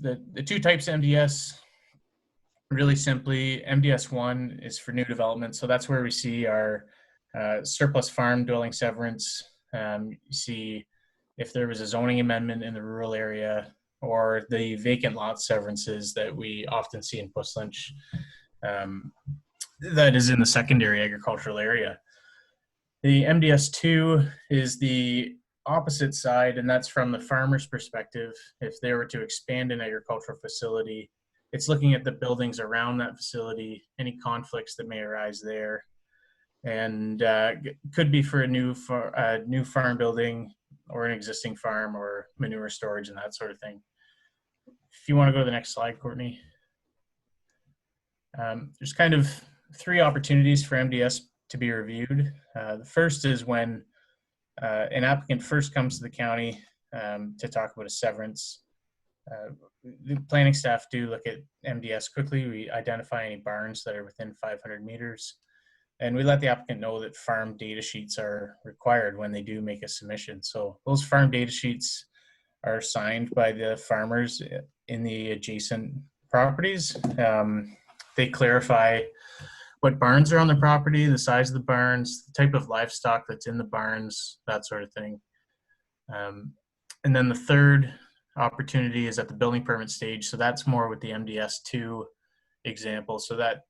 The two types of MDS, really simply, MDS1 is for new development. So that's where we see our surplus farm dwelling severance. You see if there was a zoning amendment in the rural area, or the vacant lot severances that we often see in Puss Lynch that is in the secondary agricultural area. The MDS2 is the opposite side, and that's from the farmer's perspective. If they were to expand an agricultural facility, it's looking at the buildings around that facility, any conflicts that may arise there. and could be for a new farm building or an existing farm or manure storage and that sort of thing. If you want to go to the next slide, Courtney. There's kind of 3 opportunities for MDS to be reviewed. The first is when an applicant first comes to the county to talk about a severance. The planning staff do look at MDS quickly. We identify any barns that are within 500 meters, and we let the applicant know that farm data sheets are required when they do make a submission. So those farm data sheets are signed by the farmers in the adjacent properties. They clarify what barns are on the property, the size of the barns, the type of livestock that's in the barns, that sort of thing. And then the third opportunity is at the building permit stage. So that's more with the MDS2 example. So that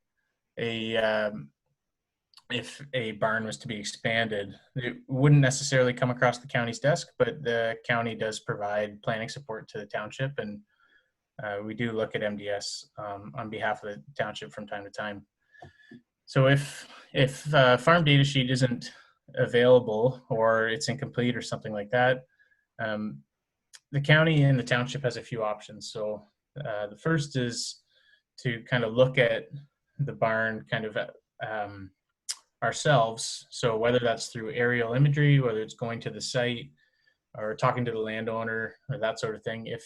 if a barn was to be expanded, it wouldn't necessarily come across the county's desk, but the county does provide planning support to the township, and we do look at MDS on behalf of the township from time to time. So if farm data sheet isn't available or it's incomplete or something like that, the county and the township has a few options. So the first is to kind of look at the barn kind of ourselves. So whether that's through aerial imagery, whether it's going to the site or talking to the landowner or that sort of thing, if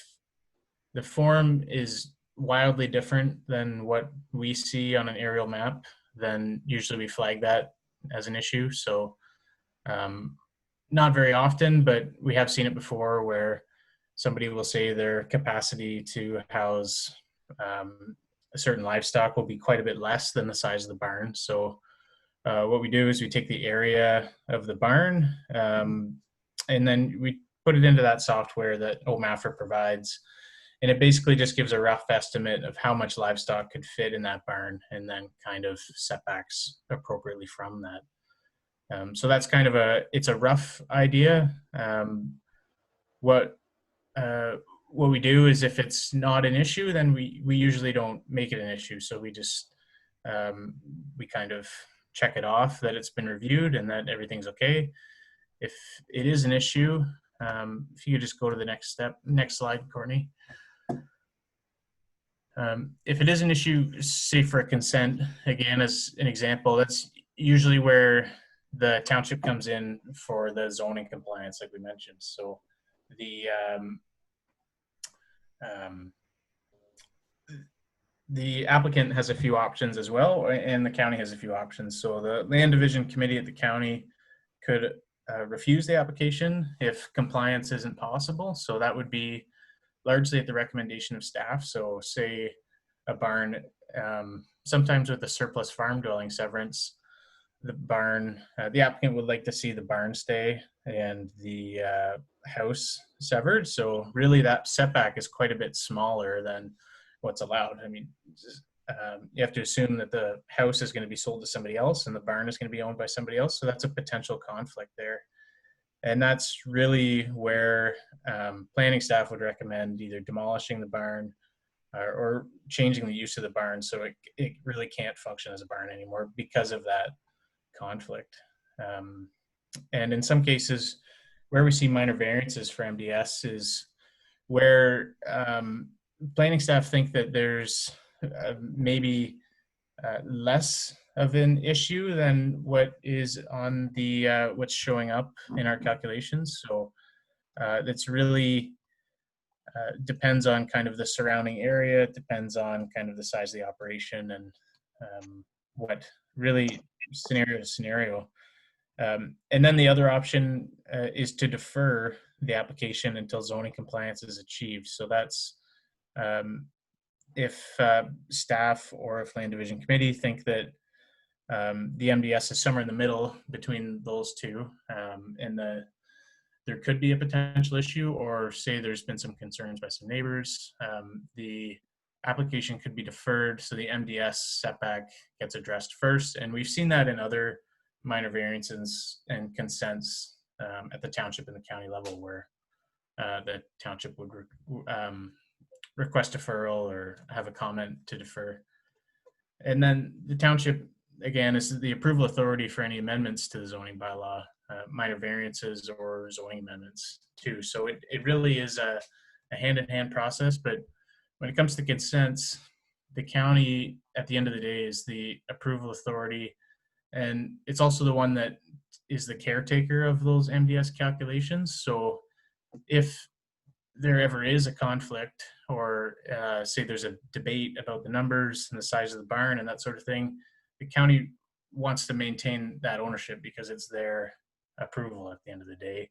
the form is wildly different than what we see on an aerial map, then usually we flag that as an issue. So not very often, but we have seen it before where somebody will say their capacity to house a certain livestock will be quite a bit less than the size of the barn. So what we do is we take the area of the barn and then we put it into that software that OMAFR provides. And it basically just gives a rough estimate of how much livestock could fit in that barn and then kind of setbacks appropriately from that. So that's kind of it's a rough idea. What we do is if it's not an issue, then we usually don't make it an issue. So we just, we kind of check it off that it's been reviewed and that everything's okay. If it is an issue, if you could just go to the next slide, Courtney. If it is an issue, say for a consent, again, as an example, that's usually where the township comes in for the zoning compliance, like we mentioned. So the applicant has a few options as well, and the county has a few options. So the land division committee at the county could refuse the application if compliance isn't possible. So that would be largely at the recommendation of staff. So say a barn, sometimes with a surplus farm dwelling severance, the barn, the applicant would like to see the barn stay and the house severed. So really that setback is quite a bit smaller than what's allowed. I mean, you have to assume that the house is going to be sold to somebody else and the barn is going to be owned by somebody else. So that's a potential conflict there. And that's really where planning staff would recommend either demolishing the barn or changing the use of the barn so it really can't function as a barn anymore because of that conflict. And in some cases, where we see minor variances for MDS is where planning staff think that there's maybe less of an issue than what is on the what's showing up in our calculations. So that's really depends on kind of the surrounding area. It depends on kind of the size of the operation and what really scenario to scenario. And then the other option is to defer the application until zoning compliance is achieved. So that's if staff or if land division committee think that the MDS is somewhere in the middle between those two, and there could be a potential issue, or say there's been some concerns by some neighbors, the application could be deferred so the MDS setback gets addressed first. And we've seen that in other minor variances and consents at the township and the county level where the township would request deferral or have a comment to defer. And then the township again, this is the approval authority for any amendments to the zoning bylaw, minor variances or zoning amendments too. So it really is a hand-in-hand process, but when it comes to consents, the county at the end of the day is the approval authority, and it's also the one that is the caretaker of those MDS calculations. So if there ever is a conflict, or say there's a debate about the numbers and the size of the barn and that sort of thing, the county wants to maintain that ownership because it's their approval at the end of the day,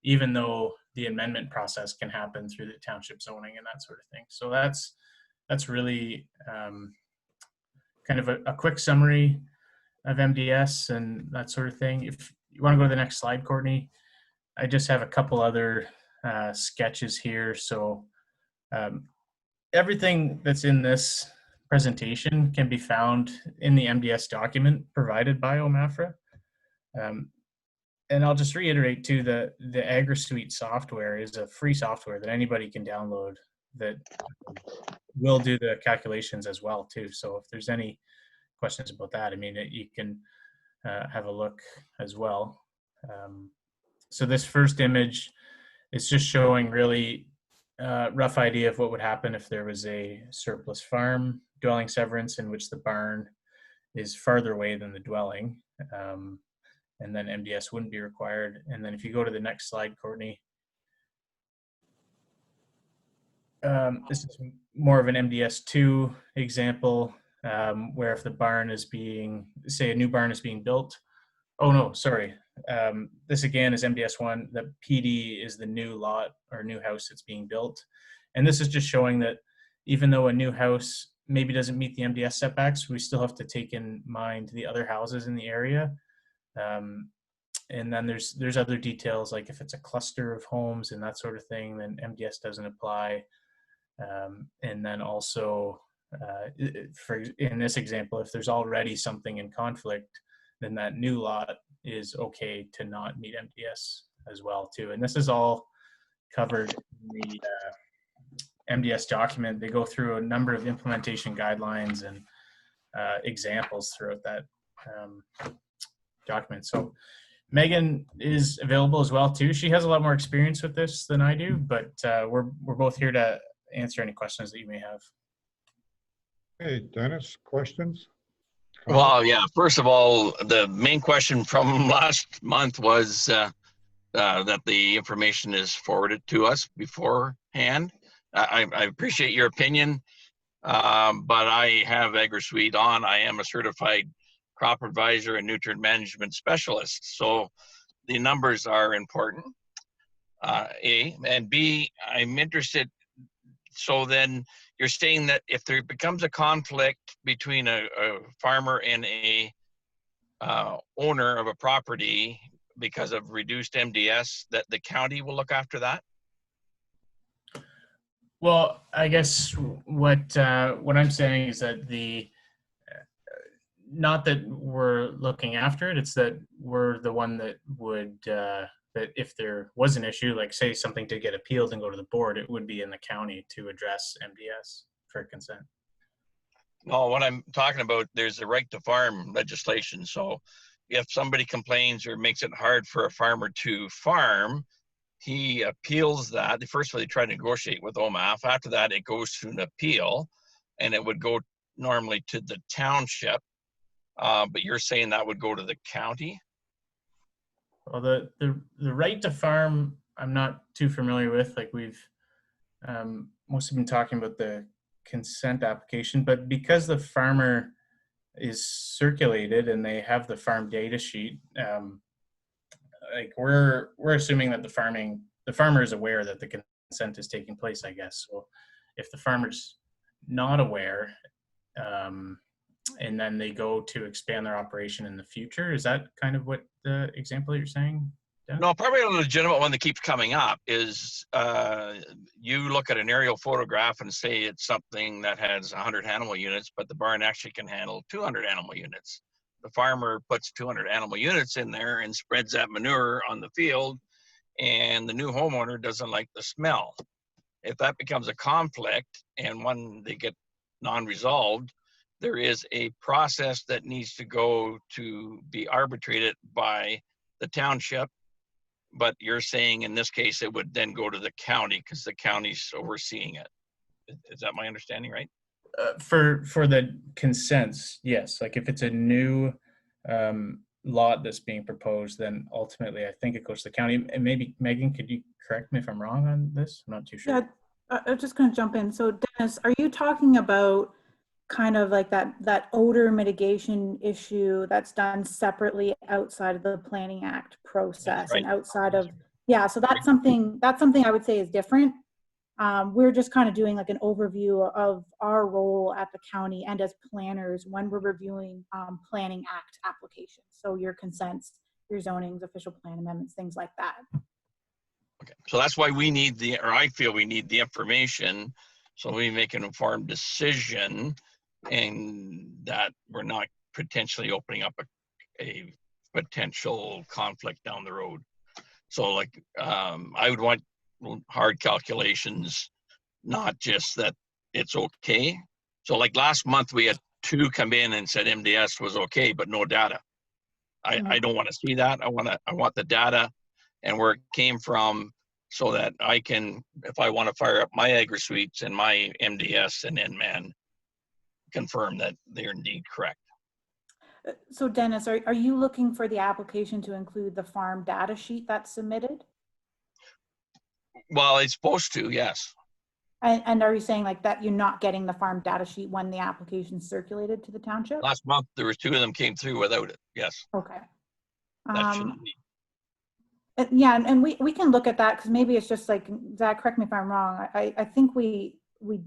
even though the amendment process can happen through the township zoning and that sort of thing. So that's really kind of a quick summary of MDS and that sort of thing. If you want to go to the next slide, Courtney, I just have a couple other sketches here. So everything that's in this presentation can be found in the MDS document provided by OMAFRA. And I'll just reiterate too that the AgriSuite software is a free software that anybody can download that will do the calculations as well too. So if there's any questions about that, I mean, you can have a look as well. So this first image is just showing really rough idea of what would happen if there was a surplus farm dwelling severance in which the barn is farther away than the dwelling, and then MDS wouldn't be required. And then if you go to the next slide, Courtney, this is more of an MDS2 example, where if the barn is being, say a new barn is being built. Oh no, sorry. This again is MDS1. The PD is the new lot or new house that's being built. And this is just showing that even though a new house maybe doesn't meet the MDS setbacks, we still have to take in mind the other houses in the area. And then there's other details, like if it's a cluster of homes and that sort of thing, then MDS doesn't apply. And then also, in this example, if there's already something in conflict, then that new lot is okay to not meet MDS as well too. And this is all covered in the MDS document. They go through a number of implementation guidelines and examples throughout that document. So Megan is available as well too. She has a lot more experience with this than I do, but we're both here to answer any questions that you may have. Hey, Dennis, questions? Well, yeah, first of all, the main question from last month was that the information is forwarded to us beforehand. I appreciate your opinion, but I have AgriSuite on. I am a certified crop advisor and nutrient management specialist. So the numbers are important, A. And B, I'm interested. So then you're saying that if there becomes a conflict between a farmer and a owner of a property because of reduced MDS, that the county will look after that? Well, I guess what I'm saying is that not that we're looking after it, it's that we're the one that would, that if there was an issue, like say something to get appealed and go to the board, it would be in the county to address MDS for consent. No, what I'm talking about, there's a right to farm legislation. So if somebody complains or makes it hard for a farmer to farm, he appeals that. First of all, they try to negotiate with OMAF. After that, it goes to an appeal, and it would go normally to the township. But you're saying that would go to the county? Well, the right to farm, I'm not too familiar with. Like we've mostly been talking about the consent application, but because the farmer is circulated and they have the farm data sheet, like we're assuming that the farmer is aware that the consent is taking place, I guess. So if the farmer's not aware, and then they go to expand their operation in the future, is that kind of what the example you're saying, Dan? No, probably a legitimate one that keeps coming up is you look at an aerial photograph and say it's something that has 100 animal units, but the barn actually can handle 200 animal units. The farmer puts 200 animal units in there and spreads that manure on the field, and the new homeowner doesn't like the smell. If that becomes a conflict and one they get non-resolved, there is a process that needs to go to be arbitrated by the township. But you're saying in this case, it would then go to the county because the county's overseeing it. Is that my understanding, right? For the consents, yes. Like if it's a new lot that's being proposed, then ultimately I think it goes to the county. And maybe Megan, could you correct me if I'm wrong on this? I'm not too sure. Yeah, I'm just going to jump in. So Dennis, are you talking about kind of like that odor mitigation issue that's done separately outside of the Planning Act process and outside of, yeah, so that's something I would say is different. We're just kind of doing like an overview of our role at the county and as planners when we're reviewing Planning Act applications. So your consents, your zonings, official plan amendments, things like that. Okay, so that's why we need or I feel we need the information so we make an informed decision and that we're not potentially opening up a potential conflict down the road. So like, I would want hard calculations, not just that it's okay. So like last month we had 2 come in and said MDS was okay, but no data. I don't want to see that. I want the data and where it came from so that I can, if I want to fire up my agri-suites and my MDS and NMAN, confirm that they're indeed correct. So Dennis, are you looking for the application to include the farm data sheet that's submitted? Well, it's supposed to, yes. And are you saying like that you're not getting the farm data sheet when the application circulated to the township? Last month, there was 2 of them came through without it, yes. Okay. That shouldn't be. Yeah, and we can look at that because maybe it's just like, Zach, correct me if I'm wrong. I think we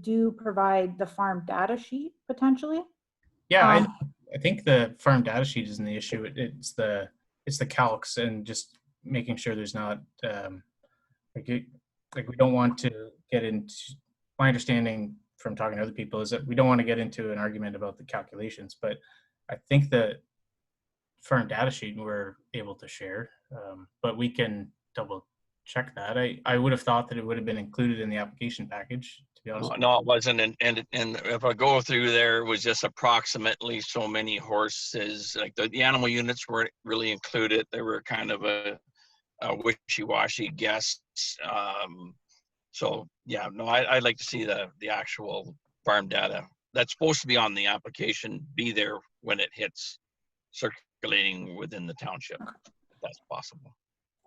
do provide the farm data sheet potentially. Yeah, I think the farm data sheet isn't the issue. It's the calcs and just making sure there's not like we don't want to get into. My understanding from talking to other people is that we don't want to get into an argument about the calculations, but I think the farm data sheet we're able to share, but we can double check that. I would have thought that it would have been included in the application package, to be honest. No, it wasn't. And if I go through there, it was just approximately so many horses. Like the animal units weren't really included. They were kind of a wishy-washy guess. So yeah, no, I'd like to see the actual farm data that's supposed to be on the application be there when it hits circulating within the township, if that's possible.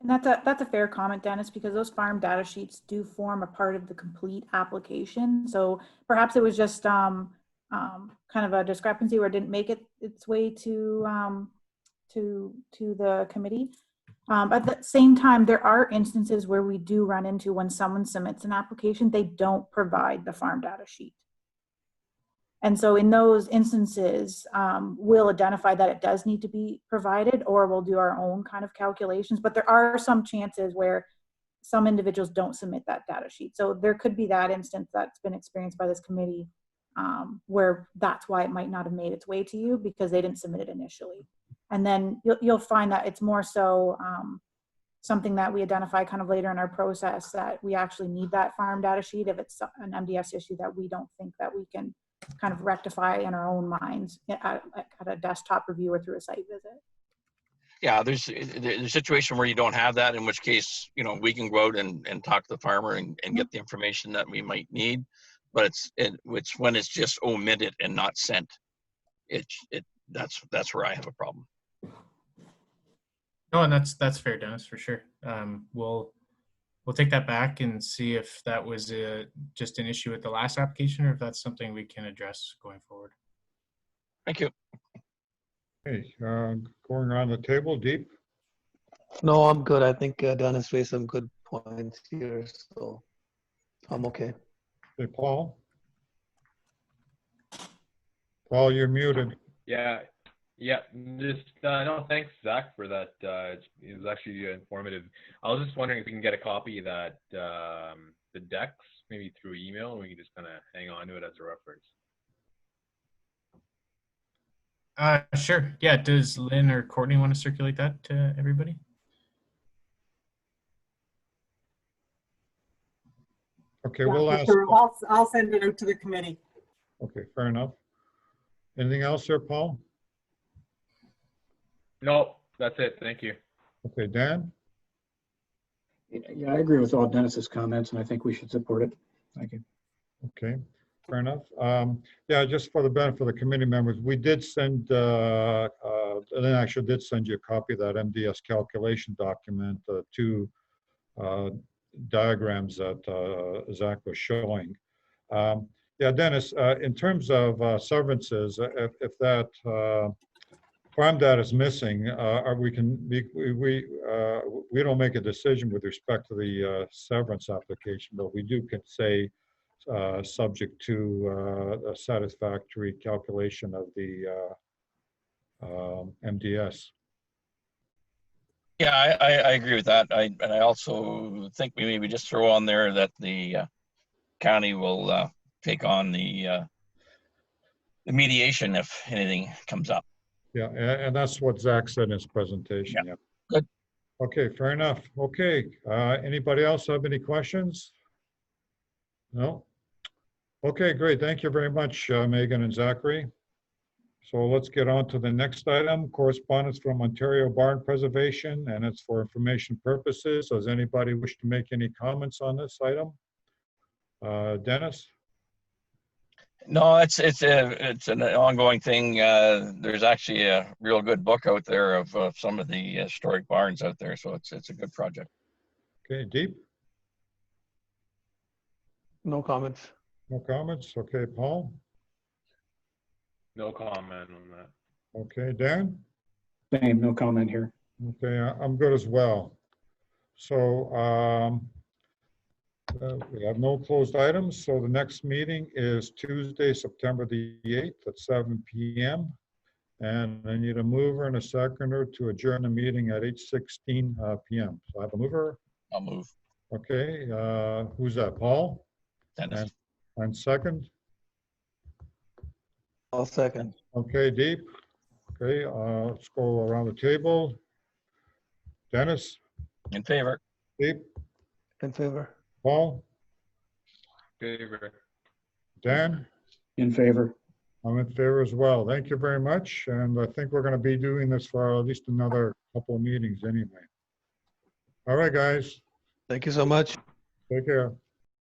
And that's a fair comment, Dennis, because those farm data sheets do form a part of the complete application. So perhaps it was just kind of a discrepancy where it didn't make its way to the committee. At the same time, there are instances where we do run into when someone submits an application, they don't provide the farm data sheet. And so in those instances, we'll identify that it does need to be provided, or we'll do our own kind of calculations. But there are some chances where some individuals don't submit that data sheet. So there could be that instance that's been experienced by this committee where that's why it might not have made its way to you because they didn't submit it initially. And then you'll find that it's more so something that we identify kind of later in our process that we actually need that farm data sheet if it's an MDS issue that we don't think that we can kind of rectify in our own minds at a desktop review or through a site visit. Yeah, there's a situation where you don't have that, in which case, you know, we can go out and talk to the farmer and get the information that we might need. But it's when it's just omitted and not sent. That's where I have a problem. No, and that's fair, Dennis, for sure. We'll take that back and see if that was just an issue with the last application or if that's something we can address going forward. Thank you. Okay, going around the table, Deep. No, I'm good. I think Dennis raised some good points here, so I'm okay. Okay, Paul. Paul, you're muted. Yeah, just no, thanks, Zach, for that. It was actually informative. I was just wondering if we can get a copy of that, the decks, maybe through email, and we can just kind of hang on to it as a reference. Sure. Yeah. Does Lynn or Courtney want to circulate that to everybody? Okay, Yeah, we'll for ask. sure. I'll send it out to the committee. Okay, fair enough. Anything else there, Paul? No, that's it. Thank you. Okay, Dan? Yeah, I agree with all Dennis's comments, and I think we should support it. Thank you. Okay, fair enough. Yeah, just for the benefit of the committee members, we did send, Lynn actually did send you a copy of that MDS calculation document, two diagrams that Zach was showing. Yeah, Dennis, in terms of severances, if that farm data is missing, we don't make a decision with respect to the severance application, but we do can say subject to a satisfactory calculation of the MDS. Yeah, I agree with that. And I also think we maybe just throw on there that the county will take on the mediation if anything comes up. Yeah, and that's what Zach said in his presentation. Yeah. Good. Okay, fair enough. Okay, anybody else have any questions? No? Okay, great. Thank you very much, Megan and Zachary. So let's get on to the next item, correspondence from Ontario Barn Preservation, and it's for information purposes. Does anybody wish to make any comments on this item? Dennis? No, it's an ongoing thing. There's actually a real good book out there of some of the historic barns out there, so it's a good project. Okay, Deep? No comments. No comments? Okay, Paul? No comment on that. Okay, Dan? Same, no comment here. Okay, I'm good as well. So we have no closed items. So the next meeting is Tuesday, September the 8th at 7 p.m. And I need a mover and a seconder to adjourn the meeting at 8:16 p.m. So I have a mover. I'll move. Okay, who's that? Paul? Dennis. And second? I'll second. Okay, Deep. Okay, let's go around the table. Dennis? In favor. Deep? In favor. Paul? Favor. Dan? In favor. I'm in favor as well. Thank you very much. And I think we're going to be doing this for at least another couple of meetings anyway. All right, guys. Thank you so much. Take care.